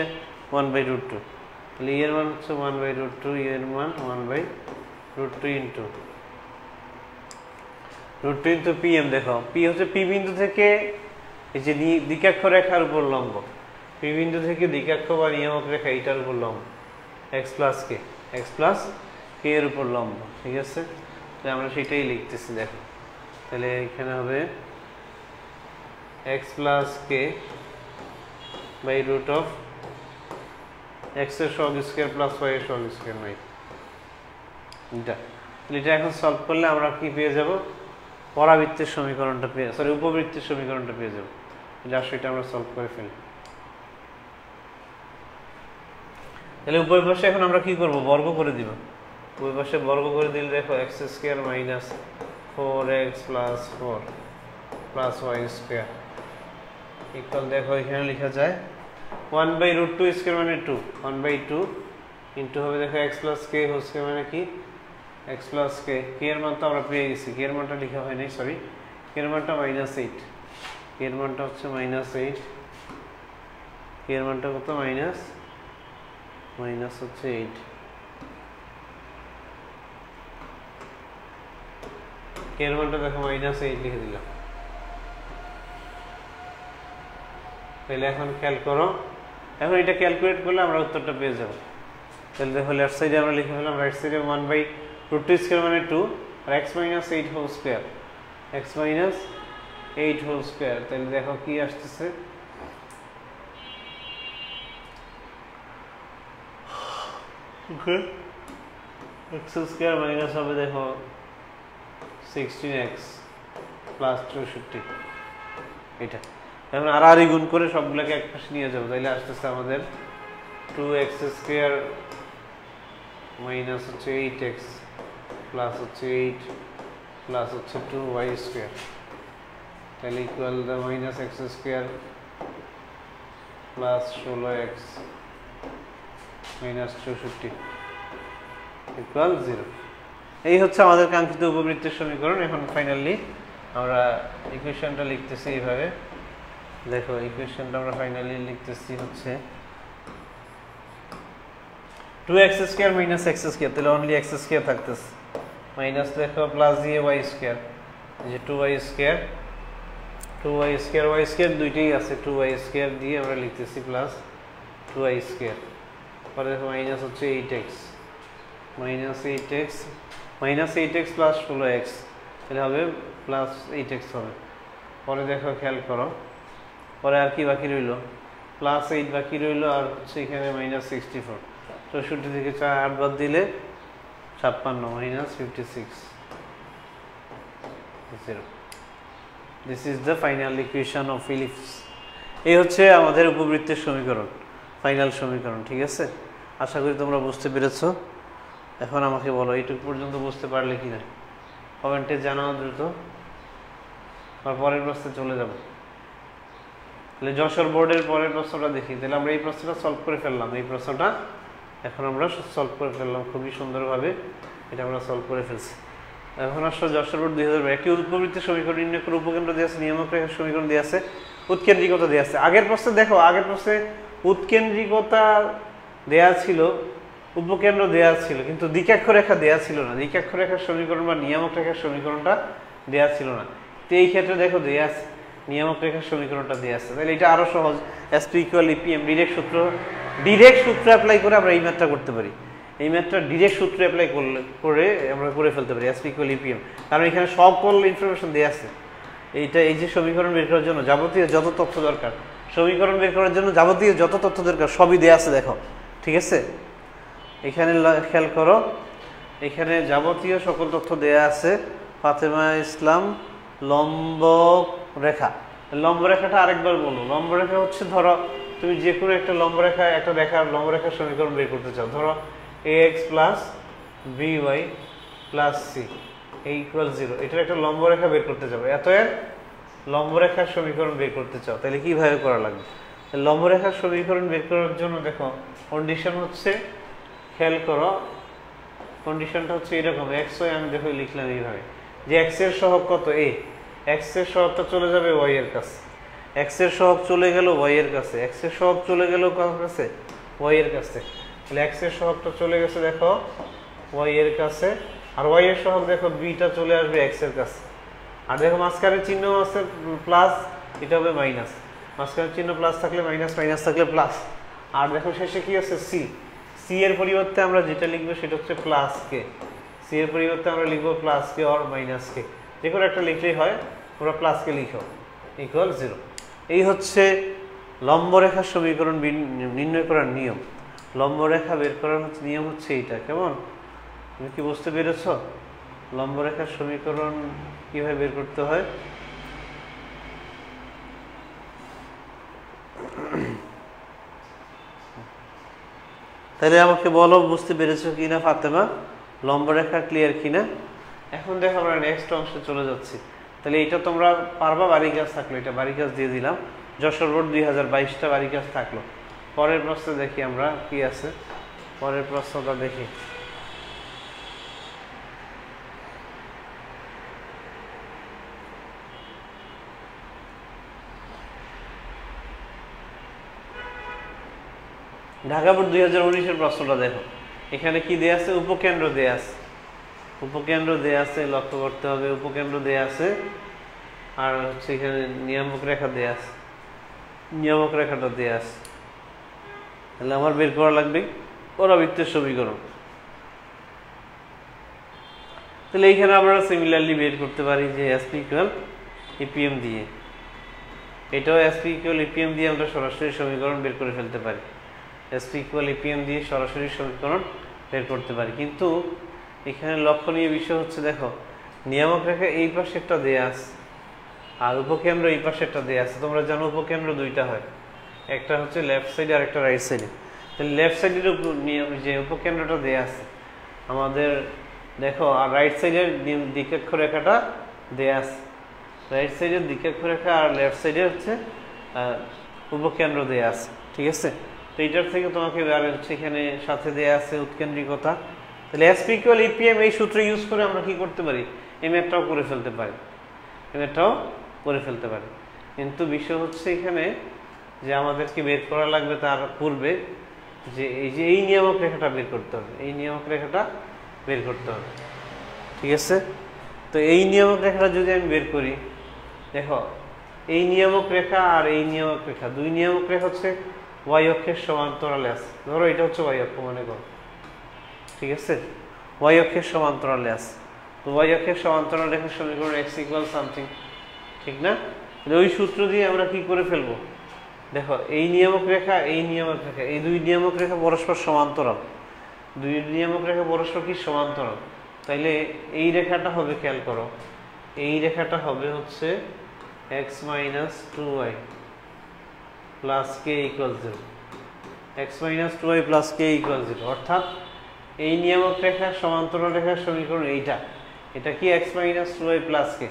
1/√2। তাহলে ই এর মান হচ্ছে 1/√2, ই এর মান 1/√2 ইন্টু √2 × PM। দেখো পি হচ্ছে পি বিন্দু থেকে এই যে দ্বিকাক্ষ রেখার উপর লম্ব, পি বিন্দু থেকে দ্বিকাক্ষ বা নিয়ামক রেখা এটার উপর লম্ব, x + k এর উপর লম্ব, ঠিক আছে। তাহলে আমরা সেটাই লিখতেছি, দেখো। তাহলে এখানে হবে x + k √(x এর সহগ স্কয়ার প্লাস y এর সহগ স্কয়ার নাই এটা। এটা এখন সলভ করলে আমরা কি পেয়ে যাব? পরাবৃত্তের সমীকরণটা উপবৃত্তের সমীকরণটা পেয়ে যাব। যা সেটা আমরা সলভ করে ফেলি। তাহলে উভয় পাশে এখন আমরা কি করব? বর্গ করে দিব। উভয় পাশে বর্গ করে দিলে দেখো x² - 4x + 4 + y² ইকুয়াল, দেখো এখানে লেখা যায় 1/√2² মানে 2, 1/2 ইন্টু হবে দেখো x + k হোল স্কয়ার মানে কি? x + k, k এর মান তো আমরা পেয়ে গেছি, k এর মানটা লেখা হয় নাই, সরি, k এর মানটা -8, k এর মানটা হচ্ছে -8, k এর মানটা কত? মাইনাস হচ্ছে 8, k এর মানটা দেখো -8 লিখে দিলাম। তাহলে এখন খেয়াল করো, এখন এটা ক্যালকুলেট করলে আমরা উত্তরটা পেয়ে যাব। তাহলে দেখো লেফট সাইডে আমরা লিখে ফেললাম, রাইট সাইডে 1/√2² মানে 2 আর x - 8 whole square, x - 8 whole square. তাহলে দেখো কি আসতেছে, ওকে x স্কয়ার মাইনাস হবে দেখো 16x প্লাস 64 এটা। এখন আর গুণ করে সবগুলোকে এক পাশে নিয়ে যাবো, তাইলে আসতেছে আমাদের 2x স্কয়ার মাইনাস হচ্ছে 8x প্লাস হচ্ছে 8 প্লাস হচ্ছে 2y স্কয়ার, তাহলে equal the minus x square plus 16x minus 64 equal 0। এই হচ্ছে আমাদের কাঙ্ক্ষিত উপবৃত্তের সমীকরণ। এখন ফাইনালি আমরা ইকুয়েশনটা লিখতেছি এইভাবে, দেখো ইকুয়েশনটা আমরা ফাইনালি লিখতেছি হচ্ছে 2x square minus x square, তাহলে অনলি x স্কয়ার থাকতেছে, মাইনাস দেখো প্লাস দিয়ে y স্কয়ার, এই যে 2y স্কয়ার y স্কয়ার দুইটাই আছে, 2y স্কয়ার দিয়ে আমরা লিখতেছি প্লাস 2y স্কয়ার, পরে দেখো মাইনাস হচ্ছে 8x প্লাস 16x, তাহলে হবে প্লাস 8x হবে। পরে দেখো খেয়াল করো, পরে আর কি বাকি রইল, প্লাস 8 বাকি রইল, আর হচ্ছে এখানে মাইনাস 64, 64 থেকে 8 বাদ দিলে 56 minus 56 0। This is the final equation of ellipse. এই হচ্ছে আমাদের উপবৃত্তের সমীকরণ, ফাইনাল সমীকরণ। ঠিক আছে, আশা করি তোমরা বুঝতে পেরেছো। এখন আমাকে বলো এইটুকু পর্যন্ত বুঝতে পারলে কি না, কমেন্টে জানাও দ্রুত, আর পরের প্রশ্নে চলে যাব। তাহলে যশোর বোর্ডের পরের প্রশ্নটা দেখি। তাহলে আমরা এই প্রশ্নটা সলভ করে ফেললাম, এই প্রশ্নটা এখন আমরা সলভ করে ফেললাম খুবই সুন্দরভাবে, এটা আমরা সলভ করে ফেলছি। এখন আসলে যশোর বোর্ড 2000 একটি উপবৃত্তের সমীকরণ নির্ণয় করে উপকেন্দ্র দেওয়া আছে, নিয়ামক রেখার সমীকরণ দেওয়া আছে, উৎকেন্দ্রিকতা দেওয়া আছে। আগের প্রশ্নে দেখো, আগের প্রশ্নে উৎকেন্দ্রিকতা দেয়া ছিল, উপকেন্দ্র দেয়া ছিল, কিন্তু দ্বিকাক্ষ রেখা দেয়া ছিল না, দ্বিকাক্ষ রেখার সমীকরণ বা নিয়ামক রেখার সমীকরণটা দেয়া ছিল না। তো এই ক্ষেত্রে দেখো দেয়া আছে, নিয়ামক রেখার সমীকরণটা দেয়া আছে, তাহলে এটা আরো সহজ। SP = EPM ডিরেক্ট সূত্র অ্যাপ্লাই করে আমরা এই ম্যাথটা করতে পারি, এই ম্যাথটা ডিরেক্ট সূত্র অ্যাপ্লাই করে আমরা করে ফেলতে পারি SP = EPM, কারণ এখানে সকল ইনফরমেশন দেয়া আছে। এইটা এই যে সমীকরণ বের করার জন্য যাবতীয় যত তথ্য দরকার, সমীকরণ বের করার জন্য যাবতীয় যত তথ্য দরকার সবই দেয়া আছে দেখো। ঠিক আছে, এখানে খেয়াল করো, এখানে যাবতীয় সকল তথ্য দেয়া আছে। ফাতেমা ইসলাম লম্ব রেখা, লম্ব রেখাটা আরেকবার বলো। লম্ব রেখা হচ্ছে, ধরো তুমি যে কোনো একটা লম্ব রেখা, একটা রেখার লম্ব রেখার সমীকরণ বের করতে চাও, ধরো ax + by + c = 0, এটার একটা লম্ব রেখা বের করতে চাও, এর লম্ব রেখার সমীকরণ বের করতে চাও, তাহলে কিভাবে করা লাগবে? লম্ব রেখার সমীকরণ বের করার জন্য দেখো কন্ডিশন হচ্ছে, খেয়াল করো কন্ডিশনটা হচ্ছে এরকম, xy আমি দেখো লিখলাম এইভাবে যে x এর সহগ কত a, x এর সহগটা চলে যাবে y এর কাছে, x এর সহগ চলে গেল y এর কাছে, x এর সহগ চলে গেল কার কাছে? y এর কাছে। তাহলে x এর সহগটা চলে গেছে দেখো y এর কাছে, আর y এর সহগ দেখো b টা চলে আসবে x এর কাছে, আর দেখো মাঝখানে চিহ্ন আছে প্লাস, এটা হবে মাইনাস, মাঝখানে চিহ্ন প্লাস থাকলে মাইনাস, মাইনাস থাকলে প্লাস, আর দেখো শেষে কি আছে c, c এর পরিবর্তে আমরা যেটা লিখবো সেটা হচ্ছে প্লাস কে, c এর পরিবর্তে আমরা লিখবো প্লাস কে অর মাইনাস কে, যে কোনো একটা লিখলেই হয়, তোমরা প্লাস কে লিখো = 0। এই হচ্ছে লম্ব রেখার সমীকরণ নির্ণয় করার নিয়ম। লম্ব রেখা বের করার নিয়ম হচ্ছে এইটা। কেমন, তুমি কি বুঝতে পেরেছ লম্ব রেখার সমীকরণ কিভাবে বের করতে হয়? তাহলে আমাকে বলো বুঝতে পেরেছো কিনা ফাতেমা, লম্ব রেখা ক্লিয়ার কিনা? এখন দেখো আমরা নেক্সট অংশে চলে যাচ্ছি। তাহলে এটা তোমরা পারবা, বাড়ি কাজ থাকলো, এটা বাড়ি কাজ দিয়ে দিলাম। যশোর বোর্ড 2022টা বাড়ি কাজ থাকলো। পরের প্রশ্ন দেখি আমরা কি আছে, পরের প্রশ্নটা দেখি। ঢাকা বোর্ড 2019-এর প্রশ্নটা দেখো, এখানে কি দেয়া আছে? উপকেন্দ্র দেয়া আছে, উপকেন্দ্র দেয়া আছে, লক্ষ্য করতে হবে উপকেন্দ্র দেয়া আছে, আর হচ্ছে এখানে নিয়ামক রেখা দেয়া আছে, নিয়ামক রেখাটা দেয়া আছে। তাহলে আমার বের করা লাগবে পরাবৃত্তের সমীকরণ। তাহলে এইখানে আমরা সিমিলারলি বের করতে পারি যে এসপি ইকুয়াল ইপিএম দিয়ে, এটাও এসপি ইকুয়াল ইপিএম দিয়ে আমরা সরাসরি সমীকরণ বের করে ফেলতে পারি। এসপি ইকুয়াল ইপিএম দিয়ে সরাসরি সমীকরণ বের করতে পারি, কিন্তু এখানে লক্ষণীয় বিষয় হচ্ছে দেখো নিয়ামক রেখা এই পাশে একটা দেয়া আছে আর উপকেন্দ্র এই পাশে একটা দেয়া আছে। তোমরা জানো উপকেন্দ্র দুইটা হয়, একটা হচ্ছে লেফট সাইডে আর একটা রাইট সাইডে। তাহলে লেফট সাইডের যে উপকেন্দ্রটা দেয়া আছে আমাদের দেখো, আর রাইট সাইডের দিকেক্ষ রেখাটা দেয়া আছে, রাইট সাইডের দিকেক্ষ রেখা আর লেফট সাইডে হচ্ছে উপকেন্দ্র দেয়া আছে, ঠিক আছে। তো এইটার থেকে তোমাকে হচ্ছে এখানে সাথে দেয়া আছে উৎকেন্দ্রিকতা। তাহলে এসপি ইকুয়াল ইপিএম এই সূত্র ইউজ করে আমরা কি করতে পারি, এই ম্যাথটাও করে ফেলতে পারি, এই ম্যাথটাও করে ফেলতে পারি। কিন্তু বিষয় হচ্ছে এখানে যে আমাদেরকে বের করা লাগবে তার পূর্বে যে এই নিয়ামক রেখাটা বের করতে হবে, এই নিয়ামক রেখাটা বের করতে হবে, ঠিক আছে। তো এই নিয়ামক রেখাটা যদি আমি বের করি, দেখো এই নিয়ামক রেখা আর এই নিয়ামক রেখা, দুই নিয়ামক রেখা হচ্ছে ওয়াই অক্ষের সমান্তরালে আছে। ধরো এটা হচ্ছে ওয়াই অক্ষ মনে করো, ঠিক আছে, ওয়াই অক্ষের সমান্তরালে আছে। তো ওয়াই অক্ষের সমান্তরাল রেখার সমীকরণ এক্স ইকুয়াল সামথিং, ঠিক না। ওই সূত্র দিয়ে আমরা কি করে ফেলবো, দেখো এই নিয়ামক রেখা এই নিয়ামক রেখা, এই দুই নিয়ামক রেখা পরস্পর সমান্তরাল, দুই নিয়ামক রেখা পরস্পর কি সমান্তরাল। তাইলে এই রেখাটা হবে, খেয়াল করো, এই রেখাটা হবে হচ্ছে x - 2y plus k equal 0, x - 2y plus k equal 0, অর্থাৎ এই নিয়ামক রেখার সমান্তরাল রেখার সমীকরণ এটা কি x - 2y প্লাস k।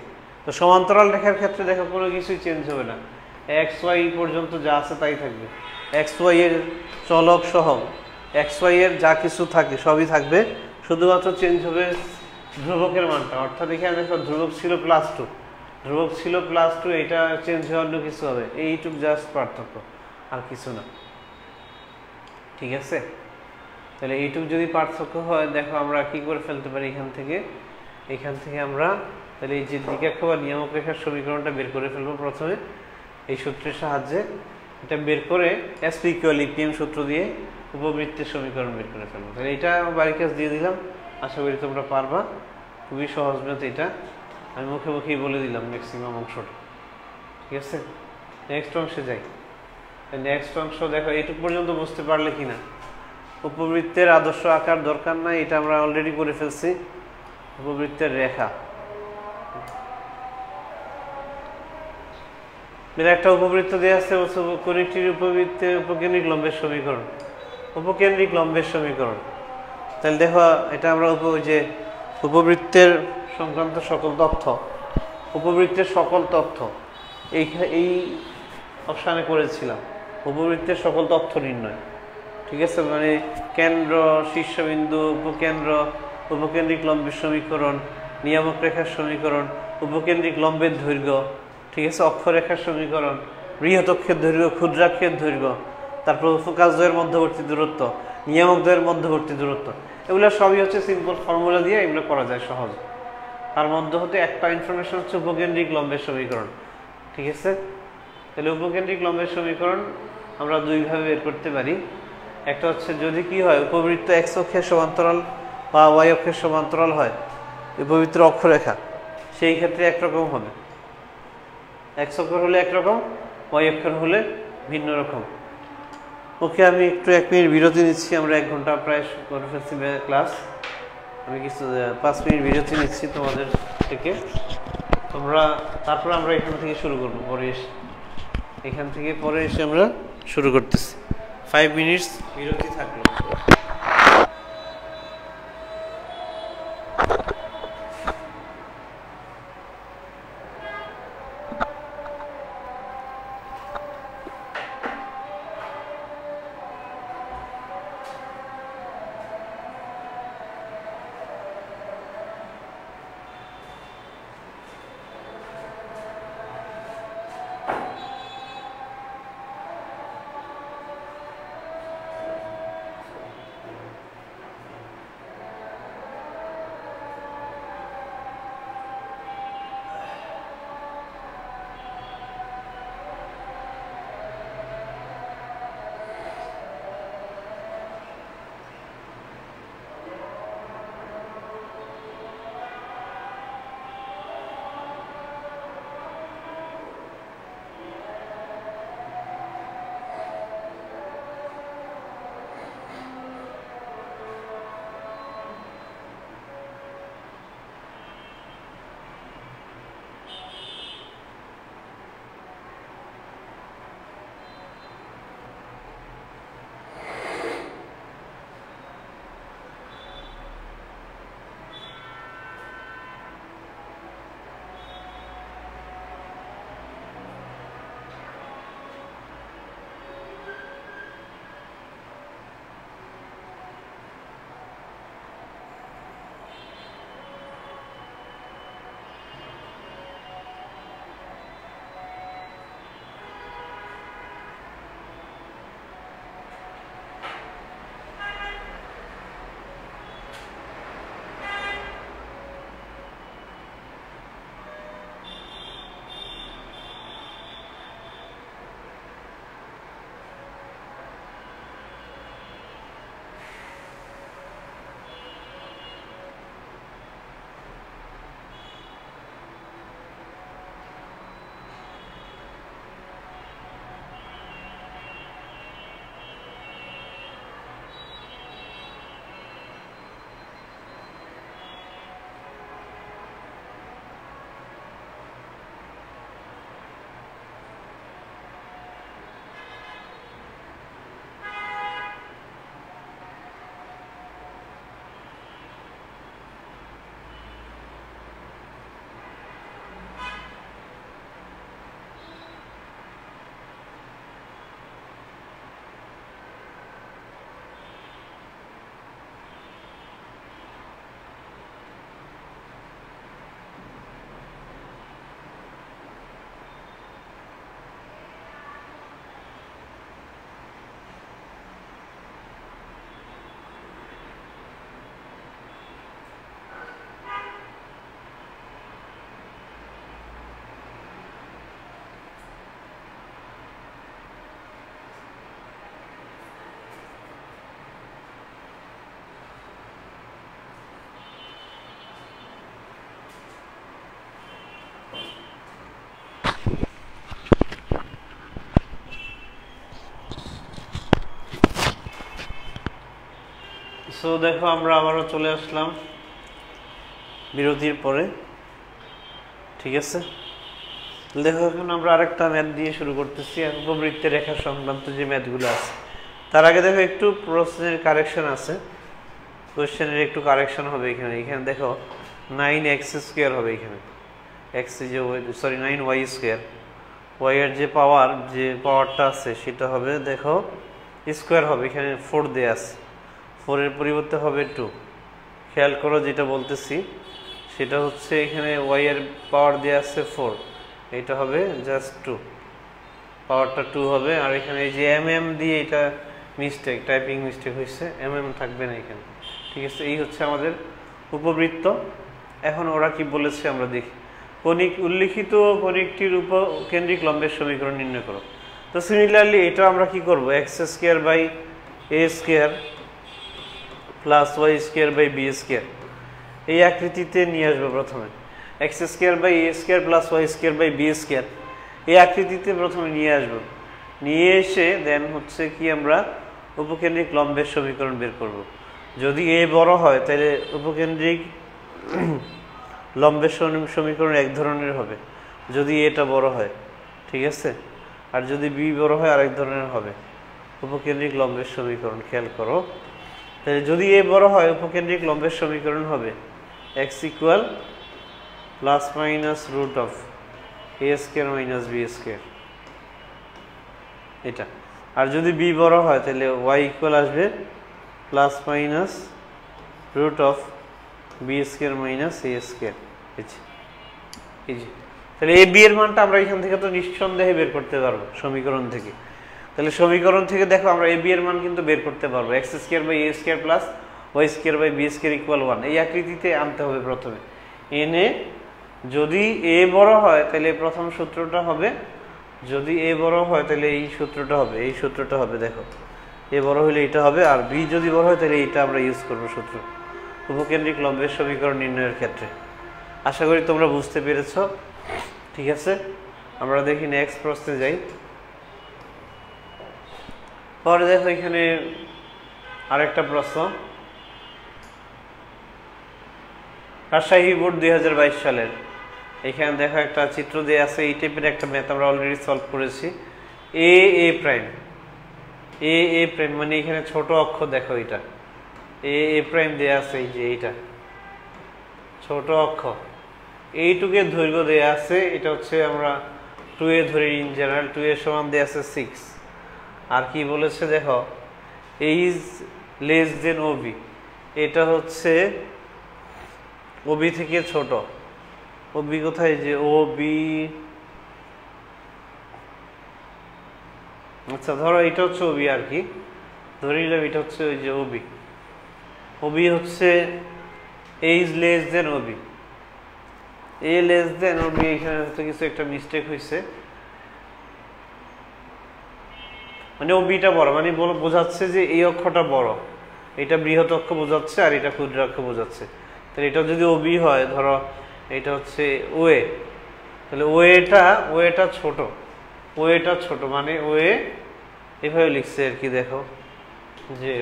তো সমান্তরাল রেখার ক্ষেত্রে দেখো কোনো কিছুই চেঞ্জ হবে না, x y পর্যন্ত যা আছে তাই থাকবে, x y এর চলক সহ x y এর যা কিছু থাকে সবই থাকবে, শুধুমাত্র চেঞ্জ হবে ধ্রুবকের মানটা। অর্থাৎ এখানে দেখো ধ্রুবক ছিল +2, ধ্রুবক ছিল +2, এটা চেঞ্জ হওয়ার কিছু হবে, এইটুক জাস্ট পার্থক্য, আর কিছু না, ঠিক আছে। তাহলে এইটুক যদি পার্থক্য হয়, দেখো আমরা কি করে ফেলতে পারি এখান থেকে আমরা তাহলে এই যে দিকেক্ষ বা নিয়ামক রেখার সমীকরণটা বের করে ফেলবো প্রথমে এই সূত্রের সাহায্যে। এটা বের করে এসপি ইকুয়াল ইপিএম সূত্র দিয়ে উপবৃত্তের সমীকরণ বের করে ফেলবো। তাহলে এটা বাড়ি কাজ দিয়ে দিলাম, আশা করি তোমরা পারবা, খুবই সহজ ম্যাথ এটা, আমি মুখে মুখেই বলে দিলাম ম্যাক্সিমাম অংশটা, ঠিক আছে। নেক্সট অংশে যাই। নেক্সট অংশ দেখো এইটুকু পর্যন্ত বুঝতে পারলে কিনা, উপবৃত্তের আদর্শ আকার দরকার নাই, এটা আমরা অলরেডি করে ফেলছি। উপবৃত্তের রেখা, একটা উপবৃত্ত দেওয়া আছে, কোণিকটির উপবৃত্তের উপকেন্দ্রিক লম্বের সমীকরণ, উপকেন্দ্রিক লম্বের সমীকরণ। তাহলে দেখো এটা আমরা যে উপবৃত্তের সংক্রান্ত সকল তথ্য, উপবৃত্তের সকল তথ্য এই অপশানে করেছিলাম, উপবৃত্তের সকল তথ্য নির্ণয়, ঠিক আছে। মানে কেন্দ্র, শীর্ষবিন্দু, উপকেন্দ্র, উপকেন্দ্রিক লম্বের সমীকরণ, নিয়ামক রেখার সমীকরণ, উপকেন্দ্রিক লম্বের দৈর্ঘ্য, ঠিক আছে, অক্ষরেখার সমীকরণ, বৃহৎক্ষের দৈর্ঘ্য, ক্ষুদ্রাক্ষের দৈর্ঘ্য, তারপর ফোকাসদ্বয়ের মধ্যবর্তী দূরত্ব, নিয়ামকদ্বয়ের মধ্যবর্তী দূরত্ব, এগুলো সবই হচ্ছে সিম্পল ফর্মুলা দিয়ে এগুলো করা যায় সহজ। তার মধ্যে হতে একটা ইনফরমেশন হচ্ছে উপকেন্দ্রিক লম্বের সমীকরণ, ঠিক আছে। তাহলে উপকেন্দ্রিক লম্বের সমীকরণ আমরা দুইভাবে বের করতে পারি। একটা হচ্ছে যদি কি হয়, উপবৃত্ত এক্স অক্ষের সমান্তরাল বা ওয়াই অক্ষের সমান্তরাল হয় উপবৃত্তের অক্ষরেখা, সেই ক্ষেত্রে একরকম হবে, এক্স অক্ষর হলে একরকম, ওয়াই অক্ষর হলে ভিন্ন রকম। ওকে, আমি একটু 1 মিনিট বিরতি নিচ্ছি, আমরা 1 ঘন্টা প্রায় করে ফেলছি ক্লাস, আমি কিছু 5 মিনিট বিরতি নিচ্ছি তোমাদের থেকে, তারপর আমরা এখান থেকে শুরু করবো, পরে এসে আমরা শুরু করতেছি। 5 মিনিটস বিরতি থাকলো। সো দেখো আমরা আবারও চলে আসলাম বিরতির পরে, ঠিক আছে। দেখো এখন আমরা আরেকটা ম্যাথ দিয়ে শুরু করতেছি, উপবৃত্তের রেখা সংক্রান্ত যে ম্যাথগুলো আছে। তার আগে দেখো একটু প্রশ্নের কারেকশন আছে, কোয়েশ্চেনের একটু কারেকশন হবে এখানে। এখানে দেখো 9x² হবে, এখানে এক্স যে সরি 9y², ওয়াই এর যে পাওয়ারটা আছে সেটা হবে দেখো স্কোয়ার হবে। এখানে 4 দেয়া আছে, 4 এর পরিবর্তে হবে 2। খেয়াল করো যেটা বলতেছি সেটা হচ্ছে এখানে ওয়াই এর পাওয়ার দেয়া আছে 4, এটা হবে জাস্ট 2, পাওয়ারটা 2 হবে। আর এখানে এই যে দিয়ে এটা মিস্টেক, টাইপিং মিস্টেক হয়েছে, থাকবে না এখানে, ঠিক আছে। এই হচ্ছে আমাদের উপবৃত্ত। এখন ওরা কি বলেছে আমরা দেখি। উল্লিখিত কণিকটির উপকেন্দ্রিক লম্বের সমীকরণ নির্ণয় করো। তো সিমিলারলি এটা আমরা কি করব, x² প্লাস y² b², এই আকৃতিতে নিয়ে আসবো প্রথমে। x² প্লাস y² b², এই আকৃতিতে প্রথমে নিয়ে আসবো। নিয়ে এসে দেন হচ্ছে কি আমরা উপকেন্দ্রিক লম্বের সমীকরণ বের করব। যদি এ বড় হয় তাহলে উপকেন্দ্রিক লম্বের সমীকরণ এক ধরনের হবে, যদি এটা বড় হয়, ঠিক আছে। আর যদি বি বড় হয় আরেক ধরনের হবে উপকেন্দ্রিক লম্বের সমীকরণ। খেয়াল করো, তাহলে যদি এ বড় হয় উপকেন্দ্রিক লম্বের সমীকরণ হবে x = ±√a² - b², এটা। আর যদি বি বড় হয় তাহলে y = আসবে ±√b² - a²। এই যে তাহলে এ বি এর মানটা আমরা এখান থেকে তো নিঃসন্দেহে বের করতে পারবো সমীকরণ থেকে। তাহলে সমীকরণ থেকে দেখো আমরা এ বি এর মান কিন্তু বের করতে পারবো, x² a² plus y² b² = 1। এই আকৃতিতে আনতে হবে প্রথমে, এনে যদি এ বড় হয় তাহলে প্রথম সূত্রটা হবে, যদি এ বড় হয় তাহলে এই সূত্রটা হবে, এই সূত্রটা হবে। দেখো এ বড় হলে এটা হবে, আর বি যদি বড় হয় তাহলে এইটা আমরা ইউজ করবো সূত্র উপকেন্দ্রিক লম্বের সমীকরণ নির্ণয়ের ক্ষেত্রে। আশা করি তোমরা বুঝতে পেরেছ, ঠিক আছে। আমরা দেখি নেক্সট প্রশ্নে যাই। পরে দেখো এখানে আরেকটা প্রশ্ন, রাজশাহী বোর্ড 2022 সালের। এখানে দেখো একটা চিত্র দেওয়া আছে, এই টাইপের একটা ম্যাথ আমরা অলরেডি সলভ করেছি। এ প্রাইম মানে এখানে ছোট অক্ষর, দেখো এটা এ প্রাইম দেওয়া আছে, এই যে এইটা ছোট অক্ষর, এইটুকের দৈর্ঘ্য দেওয়া আছে। এটা হচ্ছে আমরা 2a ধরি, ইন জেনারেল 2a সমান দেওয়া আছে 6। আর কি বলেছে দেখো, ইজ লেস দেন ওবি, এটা হচ্ছে ওবি থেকে ছোট। ওবি কোথায়, যে ওবি, আচ্ছা ধরো এটা হচ্ছে ওবি, আর কি ধরে নিলাম এটা হচ্ছে ওই যে ওবি হচ্ছে is less than OB, a less than OB. এখানে হয়তো কিছু একটা মিস্টেক হয়েছে, মানে ওবিটা বড়, মানে বোঝাচ্ছে যে এই অক্ষরটা বড়, এটা বৃহৎ অক্ষ বোঝাচ্ছে আর এটা ক্ষুদ্র অক্ষ বোঝাচ্ছে। তাহলে এটা যদি ওবি হয়, ধরো এটা হচ্ছে ওয়ে, তাহলে ওয়েটা ছোট, মানে ওয়ে এভাবে লিখছে আর কি। দেখো যে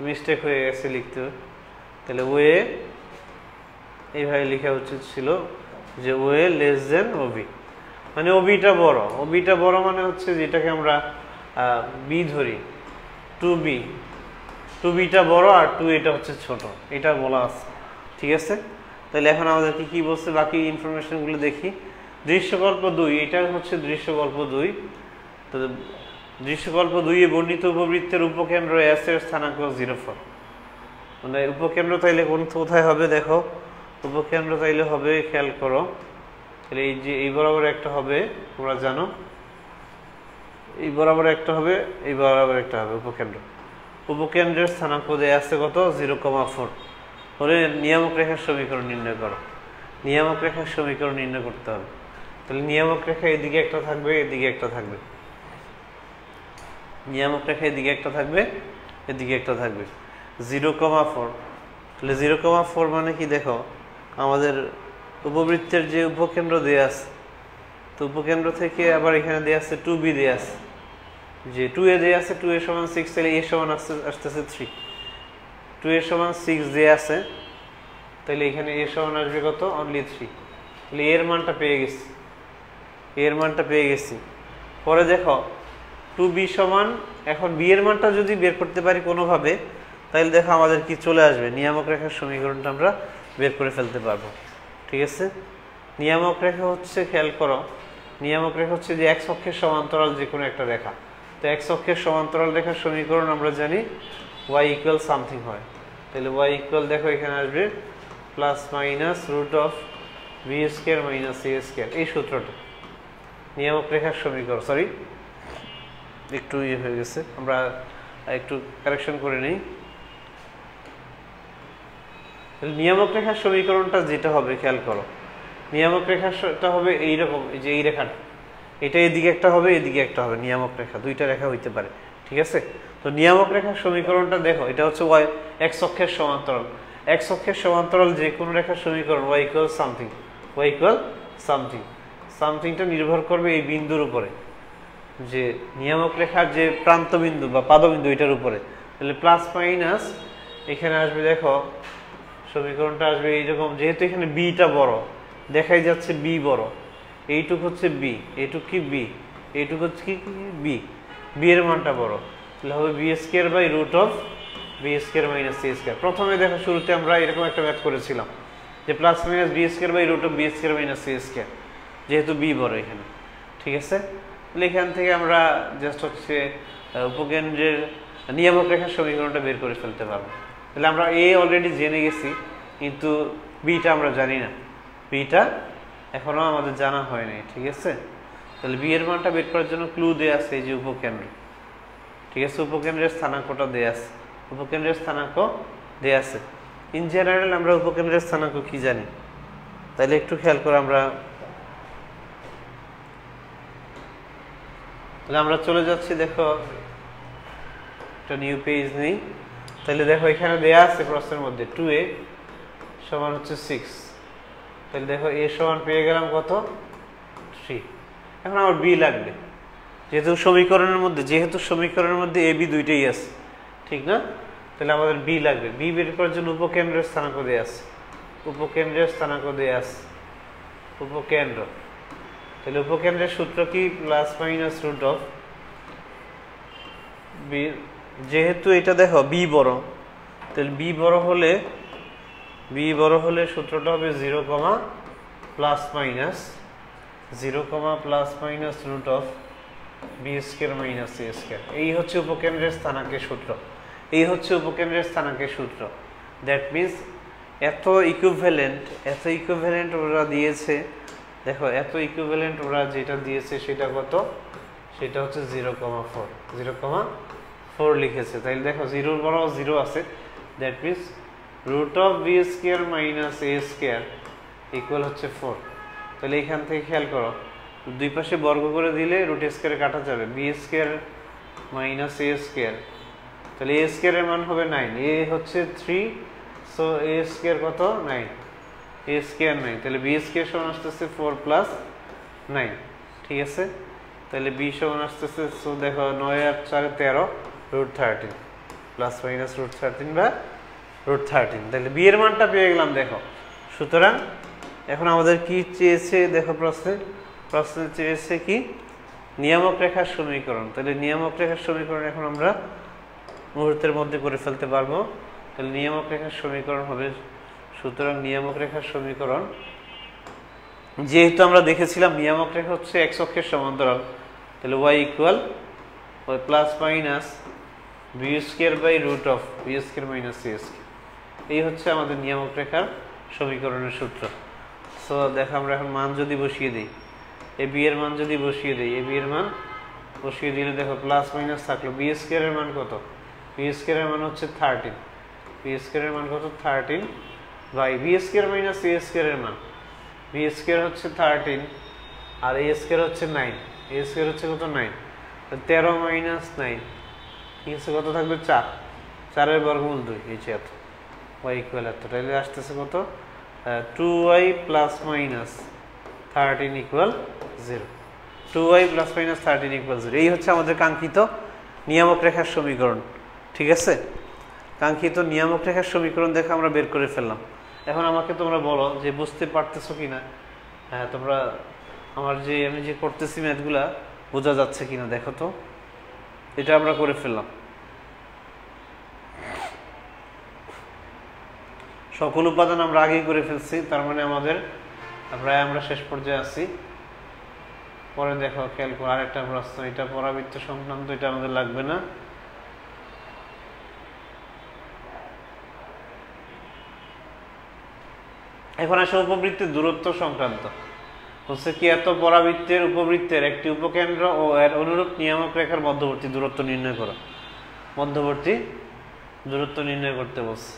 মিস্টেক হয়ে গেছে লিখতে, তাহলে ওয়ে এইভাবে লেখা উচিত ছিল যে ওয়ে লেস দেন ওবি, মানে ওবিটা বড় মানে হচ্ছে যেটাকে আমরা বি ধরি, 2bটা বড় আর 2a হচ্ছে ছোট, এটা বলা আছে, ঠিক আছে। তাহলে এখন আমাদেরকে কি বলছে, বাকি ইনফরমেশনগুলো দেখি। দৃশ্যকল্প 2, এটা হচ্ছে দৃশ্যকল্প 2। তো দৃশ্যকল্প 2 এ বর্ণিত উপবৃত্তের উপকেন্দ্র S এর স্থানাঙ্ক 0,4, মানে উপকেন্দ্র তাইলে কোথায় হবে, দেখো উপকেন্দ্র তাইলে হবে, খেয়াল করো, তাহলে এই যে এই বরাবর একটা হবে, তোমরা জানো এই বরাবর একটা হবে, এই বরাবর একটা হবে উপকেন্দ্রের স্থানাঙ্ক দেয়া আছে কত, 0,4। হলে নিয়ামক রেখার সমীকরণ নির্ণয় করো। নিয়ামক রেখার সমীকরণ নির্ণয় করতে হবে। তাহলে নিয়ামক রেখা এদিকে একটা থাকবে, এদিকে একটা থাকবে, নিয়ামক রেখা এদিকে একটা থাকবে, এদিকে একটা থাকবে, 0,4। তাহলে 0,4 মানে কি, দেখো আমাদের উপবৃত্তের যে উপকেন্দ্র দেয়া আছে, তো উপকেন্দ্র থেকে আবার এখানে দেয়া আছে 2b দেয়া আছে, যে 2a দেয়া আছে, 2a সমান 6, তাহলে a সমান আসতেছে 3। 2a সমান 6 যে আছে, তাহলে এখানে a সমান আসবে কত? অনলি 3। তাহলে এর মানটা পেয়ে গেছি, এর মানটা পেয়ে গেছি। পরে দেখো 2b সমান, এখন b এর মানটা যদি বের করতে পারি কোনোভাবে, তাহলে দেখো আমাদের কি চলে আসবে, নিয়ামক রেখার সমীকরণটা আমরা বের করে ফেলতে পারবো। ঠিক আছে, নিয়ামক রেখা হচ্ছে, খেয়াল করো, নিয়ামক রেখা হচ্ছে যে x অক্ষের সমান্তরাল যে কোনো একটা রেখা। তো x অক্ষের সমান্তরাল রেখার সমীকরণ আমরা জানি y ইকুয়াল সামথিং হয়। তাহলে y ইকুয়াল দেখো এখানে আসবে plus minus root of B square minus A square, এই সূত্রটা নিয়ামক রেখার সমীকরণ। সরি, একটু ইয়ে হয়ে গেছে, আমরা একটু কারেকশন করে নিই। নিয়ামক রেখার সমীকরণটা যেটা হবে, খেয়াল করো, নিয়ামক রেখাটা হবে এইরকম, যে এই রেখাটা, এটা এদিকে একটা হবে, এদিকে একটা হবে, নিয়ামক রেখা, দুইটা রেখা হইতে পারে। ঠিক আছে, তো নিয়ামক রেখার সমীকরণটা দেখো, এটা হচ্ছে y x অক্ষের সমান্তরাল, x অক্ষের সমান্তরাল যে কোনো রেখার সমীকরণ y equal something, y equal something. সামথিংটা নির্ভর করবে এই বিন্দুর উপরে, যে নিয়ামক রেখার যে প্রান্ত বিন্দু বা পাদবিন্দু, এটার উপরে। তাহলে প্লাস মাইনাস এখানে আসবে, দেখো সমীকরণটা আসবে এইরকম, যেহেতু এখানে বিটা বড়, দেখাই যাচ্ছে বি বড়, এইটুক হচ্ছে বি, এইটুক কি বি, এইটুক হচ্ছে কি বি, বি এর মানটা বড়, তাহলে হবে b square by root of B square minus c square. প্রথমে দেখো শুরুতে আমরা এরকম একটা ম্যাথ করেছিলাম যে plus minus B square by root of B square minus c square, যেহেতু বি বড় এখানে। ঠিক আছে, তাহলে এখান থেকে আমরা জাস্ট হচ্ছে উপকেন্দ্রের নিয়ামক রেখার সমীকরণটা বের করে ফেলতে পারবো। তাহলে আমরা এ অলরেডি জেনে গেছি, কিন্তু বিটা আমরা জানি না, বিটা এখনো আমাদের জানা হয় নাই। ঠিক আছে, তাহলে বি এর মানটা বের করার জন্য ক্লু দেয়া আছে, এই যে উপকেন্দ্র। ঠিক আছে, উপকেন্দ্রের স্থানাঙ্কটা দেয়া আছে, উপকেন্দ্রের স্থানাঙ্ক দেয়া আছে। ইন জেনারেল আমরা উপকেন্দ্রের স্থানাঙ্ক কি জানি, তাহলে একটু খেয়াল করে আমরা চলে যাচ্ছি। দেখো একটা নিউ পেজ নেই, তাহলে দেখো এখানে দেয়া আছে প্রশ্নের মধ্যে 2a সমান হচ্ছে 6, তাহলে দেখো a সমান পেয়ে গেলাম কত? 3। এখন আমার b লাগবে, যেহেতু সমীকরণের মধ্যে a b দুইটাই আছে, ঠিক না? তাহলে আমাদের b লাগবে। b বের করার জন্য উপকেন্দ্রের স্থানাঙ্ক দেয়া আছে, উপকেন্দ্রের স্থানাঙ্ক দেয়া আছে, উপকেন্দ্র। তাহলে উপকেন্দ্রের সূত্র কি? Plus minus root of b, যেহেতু এটা দেখো বি বড়, তাহলে বি বড় হলে সূত্রটা হবে 0, plus minus root of B square minus c square. এই হচ্ছে উপকেন্দ্রের স্থানাঙ্কের সূত্র, দ্যাট মিনস এত ইকুইভ্যালেন্ট ওরা দিয়েছে। দেখো এত ইকুইভ্যালেন্ট ওরা যেটা দিয়েছে সেটা কত? সেটা হচ্ছে 0,4 লিখেছে। তাইলে দেখো 0 বরাবর 0 আছে, that means root of B square minus A square equal হচ্ছে 4। তাহলে এখান থেকে খেয়াল করো, দুই পাশে বর্গ করে দিলে রুট স্কোয়ারে কাটা যাবে, বি স্কোয়ার মাইনাস এ স্কোয়ার, তাহলে এ স্কোয়ারের মান হবে 9, এ হচ্ছে 3, সো এ স্কোয়ার কত? 9, এ স্কোয়ার 9, তাহলে বি স্কোয়ার সমান আসতেছে 4 প্লাস 9। ঠিক আছে, তাহলে বি সমান আসতেছে, সো দেখো 9 আর 4 13, রুট 13 প্লাস মাইনাস রুট 13 বা রুট 13। তাহলে বি এর মানটা পেয়ে গেলাম। দেখো সুতরাং এখন আমাদের কি চেয়েছে? দেখো প্রশ্নে চেয়েছে কি? নিয়ামক রেখার সমীকরণ। তাহলে নিয়ামক রেখার সমীকরণ এখন আমরা মুহূর্তের মধ্যে করে ফেলতে পারবো। তাহলে নিয়ামক রেখার সমীকরণ হবে, সুতরাং নিয়ামক রেখার সমীকরণ, যেহেতু আমরা দেখেছিলাম নিয়ামক রেখা হচ্ছে x অক্ষের সমান্তরাল, তাহলে y equal plus minus B square by root of B square minus c square. এই হচ্ছে আমাদের নিয়ামক রেখার সমীকরণের সূত্র। সো দেখো আমরা এখন মান যদি বসিয়ে দিই, এ বি এর মান যদি বসিয়ে দিই, এ বি এর মান বসিয়ে দিলে দেখো প্লাস মাইনাস থাকলো, বি স্কোয়ারের মান কত? বি স্কোয়ারের মান হচ্ছে 13, বি স্কোয়ারের মান কত? 13 বাই বি স্কোয়ার মাইনাস এ স্কোয়ারের মান, বি স্কোয়ার হচ্ছে 13 আর এ স্কোয়ার হচ্ছে 9, এ স্কোয়ার হচ্ছে কত? 9, 13 মাইনাস 9 ঠিক আছে, কত থাকবে? 4, 4 এর বর্গমূল 2, এই যে এত, y ইকুয়াল এত। তাহলে আসতেছে কত? 2y plus minus 13 equal 0, 2y plus minus 13 equal 0। এই হচ্ছে আমাদের কাঙ্ক্ষিত নিয়ামক রেখার সমীকরণ। ঠিক আছে, কাঙ্ক্ষিত নিয়ামক রেখার সমীকরণ দেখে আমরা বের করে ফেললাম। এখন আমাকে তোমরা বলো যে বুঝতে পারতেছো কিনা, হ্যাঁ তোমরা আমার যে আমি যে করতেছি ম্যাথগুলা বোঝা যাচ্ছে কিনা দেখো তো। এটা আমরা করে ফেললাম, সকল উপাদান আমরা আগেই করে ফেলছি, তার মানে আমাদের প্রায় আমরা শেষ পর্যায়ে আছি। পরে দেখো খেয়াল করো আরেকটা প্রশ্ন, এটা পরাবৃত্ত সংক্রান্ত, এটা আমাদের লাগবে না। এখন আসে উপবৃত্তের দূরত্ব সংক্রান্ত। হচ্ছে কি, এত পরাবৃত্তের উপবৃত্তের একটি উপকেন্দ্র ও এর অনুরূপ নিয়ামক রেখার মধ্যবর্তী দূরত্ব নির্ণয় করো। মধ্যবর্তী দূরত্ব নির্ণয় করতে বলছে,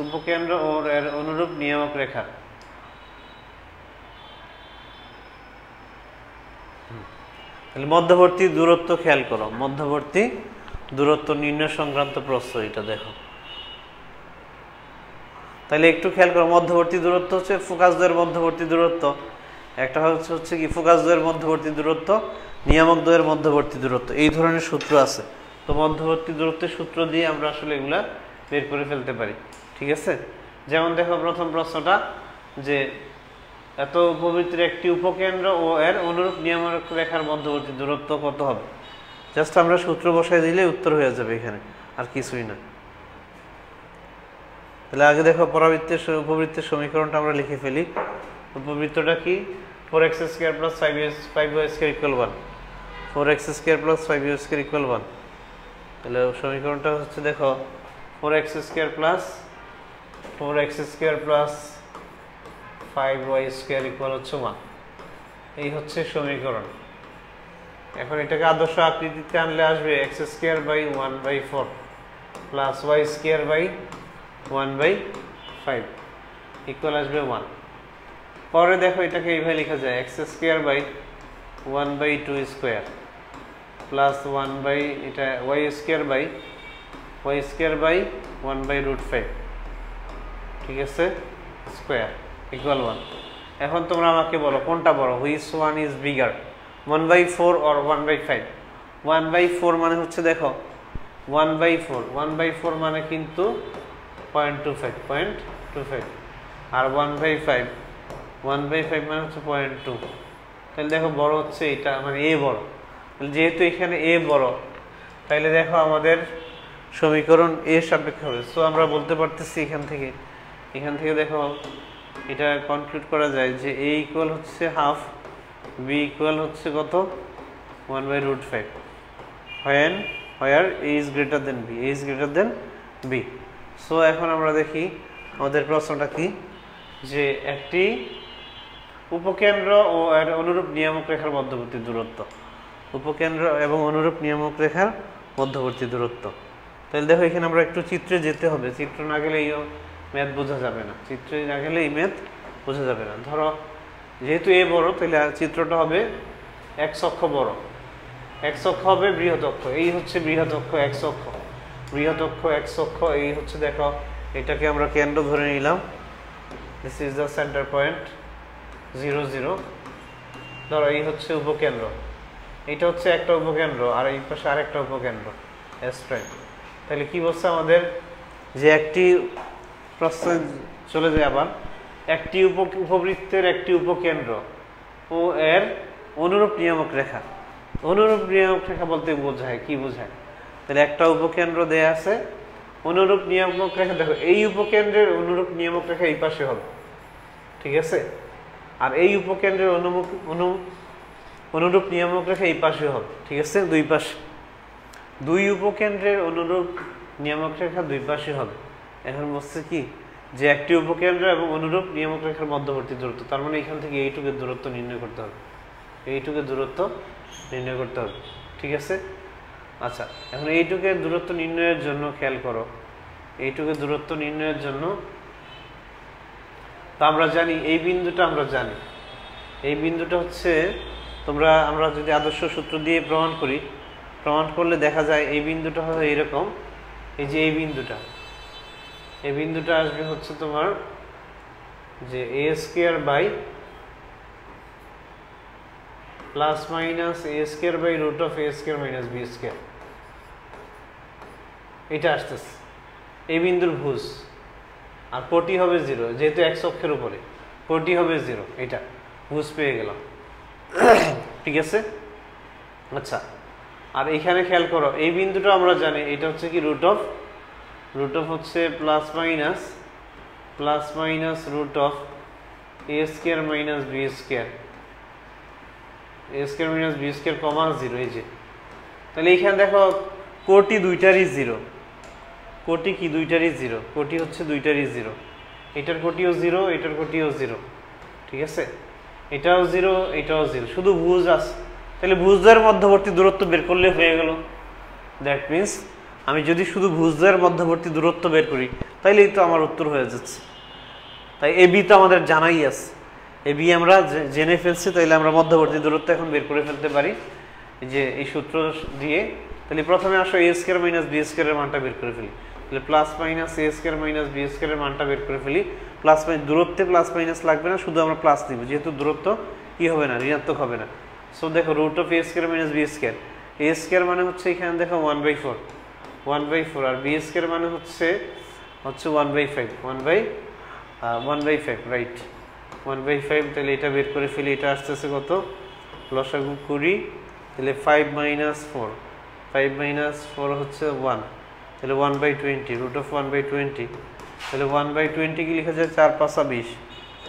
উপকেন্দ্র ও এর অনুরূপ নিয়ামক রেখা। তাহলে মধ্যবর্তী দূরত্ব খেয়াল করো, মধ্যবর্তী দূরত্ব নির্ণয় সংক্রান্ত প্রশ্ন এটা দেখো। তাহলে একটু খেয়াল করো, মধ্যবর্তী দূরত্ব হচ্ছে ফোকাস দ্বয়ের মধ্যবর্তী দূরত্ব, একটা হচ্ছে কি ফোকাস দ্বয়ের মধ্যবর্তী দূরত্ব, নিয়ামক দ্বয়ের মধ্যবর্তী দূরত্ব, এই ধরনের সূত্র আছে। তো মধ্যবর্তী দূরত্বের সূত্র দিয়ে আমরা আসলে এগুলা বের করে ফেলতে পারি, ঠিক আছে। যেমন দেখো প্রথম প্রশ্নটা, যে এত উপবৃত্তের একটি উপকেন্দ্র ও এর অনুরূপ নিয়ামক রেখার মধ্যবর্তী দূরত্ব কত হবে। জাস্ট আমরা সূত্র বসাই দিলে উত্তর হয়ে যাবে এখানে, আর কিছুই না। তাহলে আগে দেখো পরাবৃত্তের উপবৃত্তের সমীকরণটা আমরা লিখে ফেলি। উপবৃত্তটা কি, 4x² + 5y² = 1, 4x² + 5y² = 1। তাহলে সমীকরণটা হচ্ছে দেখো 4x² + 5y² = 1, এই হচ্ছে সমীকরণ। এখন এটাকে আদর্শ আকৃতিতে আনলে আসবে x²/1/4 + y²/1/5 ইকুয়াল আসবে 1। পরে দেখো এটাকে এইভাবে লেখা যায় x²/1/2² প্লাস 1/ এটা y²/1/5, ঠিক আছে, স্কোয়ার ইকুয়াল 1। এখন তোমরা আমাকে বলো কোনটা বড়, which one is bigger, 1/4 or 1/5? 1/4 মানে হচ্ছে দেখো 1/4 মানে কিন্তু 0.25 আর 1/5 মানে হচ্ছে 0.2। তাহলে দেখো বড় হচ্ছে এটা, মানে এ বড়। যেহেতু এখানে এ বড়, তাহলে দেখো আমাদের সমীকরণ এ সাপেক্ষে হবে। সো আমরা বলতে পারতেছি এখান থেকে দেখো এটা কনক্লুড করা যায় যে a ইকুয়াল হচ্ছে হাফ, b ইকুয়াল হচ্ছে কত 1/5, where a is greater than b, so এখন আমরা দেখি আমাদের প্রশ্নটা কি, যে একটি উপকেন্দ্র ও এর অনুরূপ নিয়ামক রেখার মধ্যবর্তী দূরত্ব, উপকেন্দ্র এবং অনুরূপ নিয়ামক রেখার মধ্যবর্তী দূরত্ব। তাহলে দেখো এখানে আমরা একটু চিত্রে যেতে হবে, চিত্র না গেলে এই ম্যাথ বোঝা যাবে না, চিত্রে না গেলে এই ম্যাথ বোঝা যাবে না। ধরো যেহেতু এ বড়, তাহলে চিত্রটা হবে x অক্ষ বড়, x অক্ষ হবে বৃহৎ অক্ষ, এই হচ্ছে বৃহৎ অক্ষ x অক্ষ, বৃহৎ অক্ষ x অক্ষ, এই হচ্ছে দেখো এটাকে আমরা কেন্দ্র ধরে নিলাম, this is the centre point 0 0। ধরো এই হচ্ছে উপকেন্দ্র, এইটা হচ্ছে একটা উপকেন্দ্র, আর এই পাশে আরেকটা উপকেন্দ্র S'। তাহলে কি বলছে আমাদের, যে একটি প্রশ্ন চলে যায় আবার, একটি উপবৃত্তের একটি উপকেন্দ্র ও এর অনুরূপ নিয়ামক রেখা। অনুরূপ নিয়ামক রেখা বলতে বোঝায় কি বোঝায়, তাহলে একটা উপকেন্দ্র দেয়া আছে, অনুরূপ নিয়ামক রেখা, দেখো এই উপকেন্দ্রের অনুরূপ নিয়ামক রেখা এই পাশে হবে, ঠিক আছে, আর এই উপকেন্দ্রের অনুরূপ নিয়ামক রেখা এই পাশে হবে, ঠিক আছে, দুই পাশে, দুই উপকেন্দ্রের অনুরূপ নিয়ামক রেখা দুই পাশে হবে। এখন বলছে কি, যে একটি উপকেন্দ্র এবং অনুরূপ নিয়ামক রেখার মধ্যবর্তী দূরত্ব, তার মানে এখান থেকে এইটুকের দূরত্ব নির্ণয় করতে হবে, এইটুকের দূরত্ব নির্ণয় করতে হবে, ঠিক আছে। আচ্ছা, এখন এইটুকের দূরত্ব নির্ণয়ের জন্য খেয়াল করো, এইটুকের দূরত্ব নির্ণয়ের জন্য তো আমরা জানি এই বিন্দুটা, আমরা জানি এই বিন্দুটা হচ্ছে, আমরা যদি আদর্শ সূত্র দিয়ে প্রমাণ করলে দেখা যায় এই বিন্দুটা হবে এইরকম, এই যে এই বিন্দুটা আসবে হচ্ছে তোমার যে a² plus minus a² √(a²-b²), এটা আসতেছে, এই বিন্দুর ভুজ, আর কোটি হবে 0, যেহেতু x অক্ষের উপরে কোটি হবে 0, এটা ভুজ পেয়ে গেলাম। ঠিক আছে। আচ্ছা, আর এখানে খেয়াল করো, এই বিন্দুটা আমরা জানি এটা হচ্ছে কি রুট অফ হচ্ছে plus minus root of a square minus b square, minus b square কমা 0। এই যে তাহলে এখানে দেখো কোটি দুইটারই 0, কোটি কি দুইটারই 0, কোটি হচ্ছে দুইটারই 0, এটার কোটিও 0, এটার কোটিও 0। ঠিক আছে, এটাও 0, এটাও 0, শুধু ভুজ আছে। তাহলে ভুজের মধ্যবর্তী দূরত্ব বের করলে হয়ে গেল। দ্যাট মিনস আমি যদি শুধু ভুজের মধ্যবর্তী দূরত্ব বের করি তাইলেই তো আমার উত্তর হয়ে যাচ্ছে। তাই এবি তো আমাদের জানাই আছে, এবি আমরা জেনে ফেলছি, তাইলে আমরা মধ্যবর্তী দূরত্ব এখন বের করে ফেলতে পারি যে এই সূত্র দিয়ে। তাহলে প্রথমে আসো a স্কয়ার মাইনাস b স্কয়ারের মানটা বের করে ফেলি। তাহলে plus minus a square minus b স্কয়ারের মানটা বের করে ফেলি। প্লাস মাইনাস দূরত্বে প্লাস মাইনাস লাগবে না, শুধু আমরা প্লাস নিব, যেহেতু দূরত্ব কি হবে না, ঋণাত্মক হবে না। সো দেখো root of a square minus b square, a square মানে হচ্ছে এখানে দেখো 1/4, আর b স্কয়ার মানে হচ্ছে 1/5, 1/5, রাইট, 1/5। তাহলে এটা বের করে ফেলি, এটা আসতেছে কত, লসাগু 20। তাহলে 5 - 4 হচ্ছে 1, তাহলে 1/20, রুট অফ 1/20। তাহলে 1/20 কি লেখা যায়, 4 × 5 =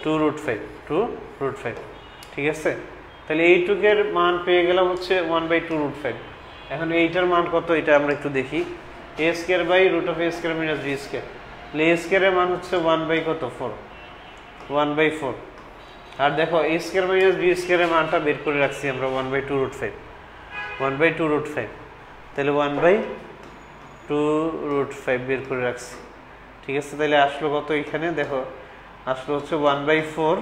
20, 2√5। ঠিক আছে, তাহলে এইটুকের মান পেয়ে গেলাম হচ্ছে 1/2√5। এখন এইটার মান কত, এটা আমরা একটু দেখি। a square by root of a square minus b square, তাহলে a স্কয়ারের মান হচ্ছে 1/4। আর দেখো a স্কয়ার মাইনাস b স্কয়ারের মানটা বের করে রাখছি আমরা 1/2√5, তাহলে 1/2√5 বের করে রাখছি। ঠিক আছে, তাহলে আসলো কত, এখানে দেখো আসলো হচ্ছে 1/4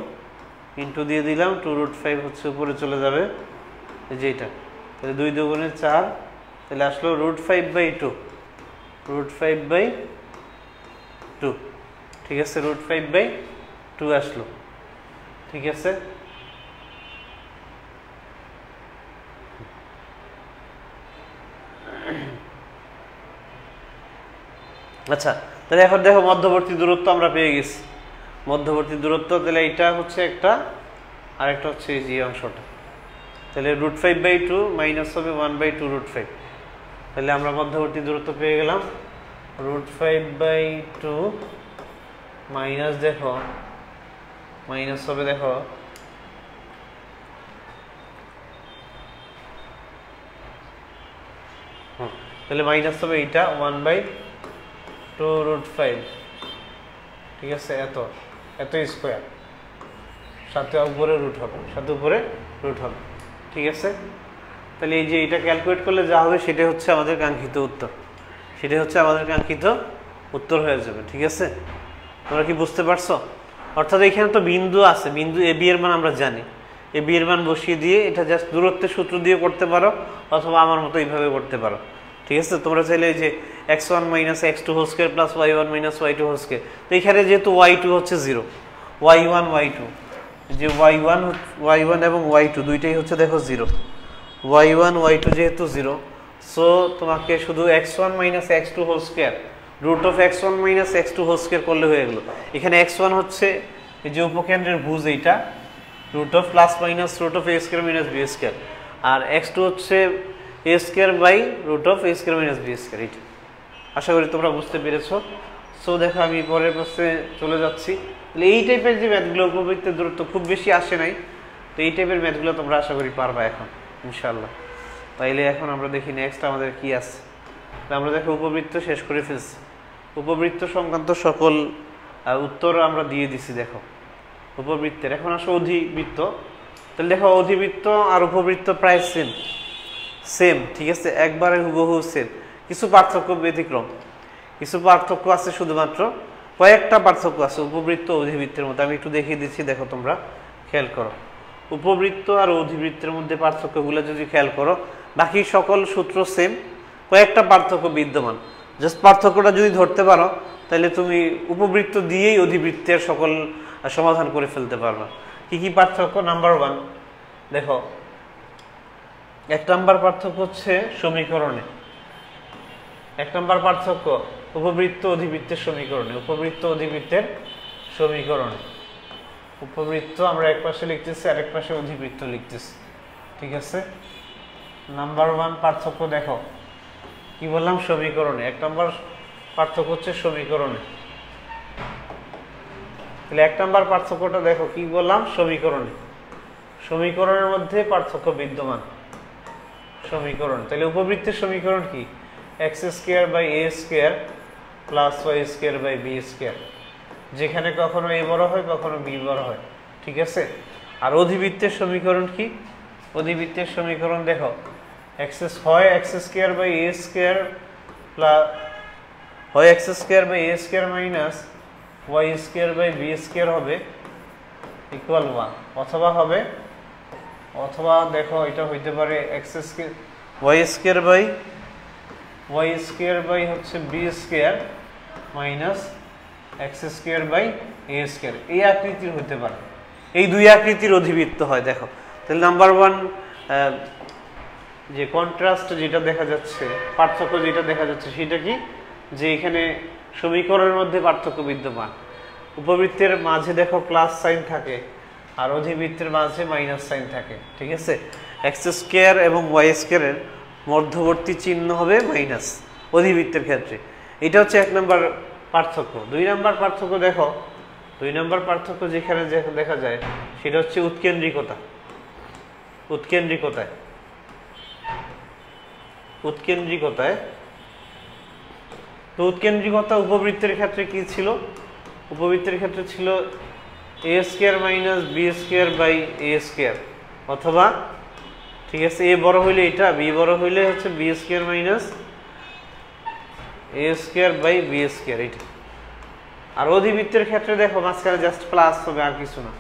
ইন্টু দিয়ে দিলাম, 2√5 হচ্ছে উপরে চলে যাবে, এই যে এটা, তাহলে 2 × 2 = 4, তাহলে আসলো √5/2, ঠিক আছে, √5/2 আসলো। ঠিক আছে, আচ্ছা, তাহলে এখন দেখো মধ্যবর্তী দূরত্ব আমরা পেয়ে গেছি, মধ্যবর্তী দূরত্ব। তাহলে এটা হচ্ছে একটা, আর একটা হচ্ছে এই যে অংশটা। তাহলে √5/2 মাইনাস হবে 1/2√5, তাহলে আমরা মধ্যবর্তী দূরত্ব পেয়ে গেলাম √5/2 মাইনাস, দেখো মাইনাস হবে, দেখো তাহলে মাইনাস হবে এইটা 1/2√5। ঠিক আছে, এত স্কয়ার, সাথে উপরে রুট হবে, ঠিক আছে। তাহলে এই যে এটা ক্যালকুলেট করলে যা হবে সেটা হচ্ছে আমাদের কাঙ্ক্ষিত উত্তর, হয়ে যাবে। ঠিক আছে, তোমরা কি বুঝতে পারছো? অর্থাৎ এখানে তো বিন্দু আছে, বিন্দু এ বি এর মান আমরা জানি, এ বি এর মান বসিয়ে দিয়ে এটা জাস্ট দূরত্বের সূত্র দিয়ে করতে পারো, অথবা আমার মতো এইভাবে করতে পারো। ঠিক আছে, তোমরা চাইলে যে x1 - x2² + y1 - y2², তো এখানে যেহেতু y2 হচ্ছে 0, y1 y2, যে y1 এবং y2 দুইটাই হচ্ছে দেখো 0, y1 y2 যেহেতু 0, সো তোমাকে শুধু x1 - x2² root of x1 - x2² করলে হয়ে গেল। এখানে x1 হচ্ছে এই যে উপকেন্দ্রের ভুজ, এইটা root of plus minus root of a square minus b square, আর x2 হচ্ছে a square by root of a square minus b square. এইটা আশা করি তোমরা বুঝতে পেরেছো। সো দেখো আমি পরের প্রশ্নে চলে যাচ্ছি। তাহলে এই টাইপের যে ম্যাথগুলো, উপবৃত্তের দূরত্ব খুব বেশি আসে নাই, তো এই টাইপের ম্যাথগুলো তোমরা আশা করি পারবা এখন ইনশাআল্লাহ। তাইলে এখন আমরা দেখি নেক্সট আমাদের কি আছে। আমরা দেখো উপবৃত্ত শেষ করে ফেলছি, উপবৃত্ত সংক্রান্ত সকল উত্তর আমরা দিয়ে দিছি। দেখো উপবৃত্তের, এখন আসো অধিবৃত্ত। তাহলে দেখো অধিবৃত্ত আর উপবৃত্ত প্রায় সেম, ঠিক আছে, একবারে হুবহু সেম, কিছু পার্থক্য ব্যতিক্রম, কিছু পার্থক্য আছে, শুধুমাত্র কয়েকটা পার্থক্য আছে উপবৃত্ত অধিবৃত্তের মধ্যে। আমি একটু দেখিয়ে দিচ্ছি, দেখো তোমরা খেয়াল করো, উপবৃত্ত আর অধিবৃত্তের মধ্যে পার্থক্যগুলো যদি খেয়াল করো, বাকি সকল সূত্র সেম, কয়েকটা পার্থক্য বিদ্যমান। জাস্ট পার্থক্যটা যদি ধরতে পারো তাহলে তুমি উপবৃত্ত দিয়েই অধিবৃত্তের সকল সমাধান করে ফেলতে পারবা। কি কি পার্থক্য? নাম্বার 1, দেখো 1 নাম্বার পার্থক্য হচ্ছে সমীকরণে, 1 নাম্বার পার্থক্য উপবৃত্ত অধিবৃত্তের সমীকরণে, উপবৃত্ত অধিবৃত্তের সমীকরণে। উপবৃত্ত আমরা এক পাশে লিখতেছি, আরেক পাশে অধিবৃত্ত লিখতেছি, ঠিক আছে। নাম্বার 1 পার্থক্য দেখো, কি বললাম? সমীকরণে। 1 নম্বর পার্থক্য হচ্ছে সমীকরণে। তাহলে 1 নম্বর পার্থক্যটা দেখো, কি বললাম? সমীকরণে। সমীকরণের মধ্যে পার্থক্য বিদ্যমান, সমীকরণ। তাহলে উপবৃত্তের সমীকরণ কি? x² + y² + b², যেখানে কখনো a বড় হয় কখনো b বড় হয়, ঠিক আছে। আর অধিবৃত্তের সমীকরণ কি? অধিবৃত্তের সমীকরণ দেখো, হয় x² / a² হয় x² / a² - y² / b² হবে ইকুয়াল 1, অথবা দেখো এটা হইতে পারে y² / হচ্ছে b² - x² / a², এই আকৃতির হতে পারে। এই দুই আকৃতির অধিবৃত্ত হয়। দেখো তাহলে নাম্বার 1 যে কন্ট্রাস্ট যেটা দেখা যাচ্ছে, পার্থক্য যেটা দেখা যাচ্ছে সেটা কি? যে এখানে সমীকরণের মধ্যে পার্থক্য বিদ্যমান। উপবৃত্তের মাঝে দেখো প্লাস সাইন থাকে আর অধিবৃত্তের মাঝে মাইনাস সাইন থাকে, ঠিক আছে। x² এবং y² এর মধ্যবর্তী চিহ্ন হবে মাইনাস অধিবৃত্তের ক্ষেত্রে। এটা হচ্ছে 1 নম্বর পার্থক্য। 2 নম্বর পার্থক্য দেখো, 2 নম্বর পার্থক্য যেখানে দেখা যায় সেটা হচ্ছে উৎকেন্দ্রিকতা। তো উৎকেন্দ্রিকতা উপবৃত্তের ক্ষেত্রে কি ছিল? উপবৃত্তের ক্ষেত্রে ছিল a² - b² / a², অথবা ঠিক আছে a বড় হইলে এটা, b বড় হইলে হচ্ছে b² - a² / b², এটা। আর অধিবৃত্তের ক্ষেত্রে দেখো মাঝখানে জাস্ট প্লাস হবে, আর কিছু না।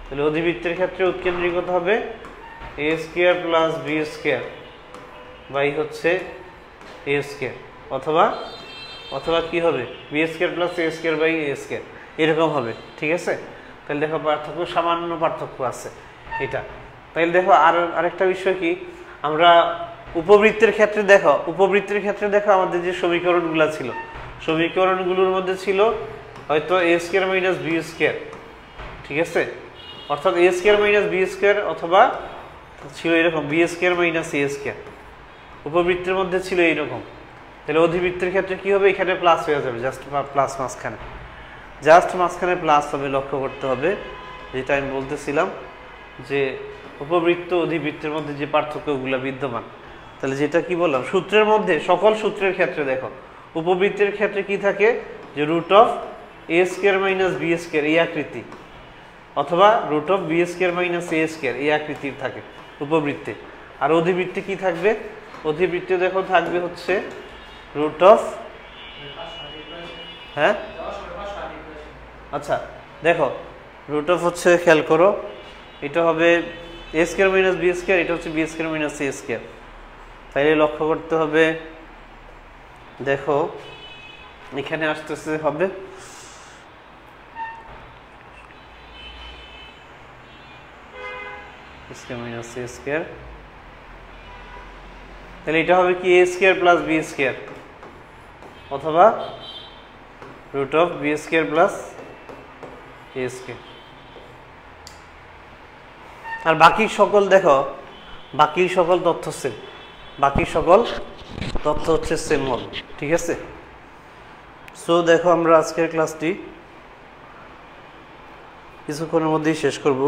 তাহলে অধিবৃত্তের ক্ষেত্রে উৎকেন্দ্রিকতা হবে a² + b² / হচ্ছে a², অথবা কি হবে b² + a² / a², এরকম হবে, ঠিক আছে। তাহলে দেখো পার্থক্য, সামান্য পার্থক্য আছে এটা। তাহলে দেখো আরেকটা বিষয় কি, আমরা উপবৃত্তের ক্ষেত্রে দেখো আমাদের যে সমীকরণগুলো ছিল, সমীকরণগুলোর মধ্যে ছিল হয়তো a² - b², ঠিক আছে, অর্থাৎ a² - b², অথবা ছিল এরকম b² - a²। উপবৃত্তের মধ্যে ছিল এইরকম। তাহলে অধিবৃত্তের ক্ষেত্রে কি হবে? এখানে প্লাস হয়ে যাবে, জাস্ট মাঝখানে প্লাস হবে। লক্ষ্য করতে হবে যেটা আমি বলতেছিলাম, যে উপবৃত্ত অধিবৃত্তের মধ্যে যে পার্থক্যগুলো বিদ্যমান। তাহলে যেটা কি বললাম, সূত্রের মধ্যে, সকল সূত্রের ক্ষেত্রে দেখো উপবৃত্তের ক্ষেত্রে কি থাকে? যে √a² - b² এই আকৃতি, অথবা √b² - a² এই আকৃতির থাকে উপবৃত্তে। আর অধিবৃত্তে কি থাকবে? অধিবৃত্তে দেখো থাকবে হচ্ছে হ্যাঁ, আচ্ছা দেখো হচ্ছে, খেয়াল করো, এটা হবে a² - b², এটা হচ্ছে b² - a²। তাইলে লক্ষ্য করতে হবে, দেখো এখানে আসতেছে হবে a², তাহলে এটা হবে কি a² + b², অথবা √b² + a²। আর বাকি সকল দেখো, বাকি সকল তথ্য হচ্ছে সেম হবে, ঠিক আছে। সো দেখো আমরা আজকের ক্লাসটি কিছুক্ষণের মধ্যেই শেষ করব।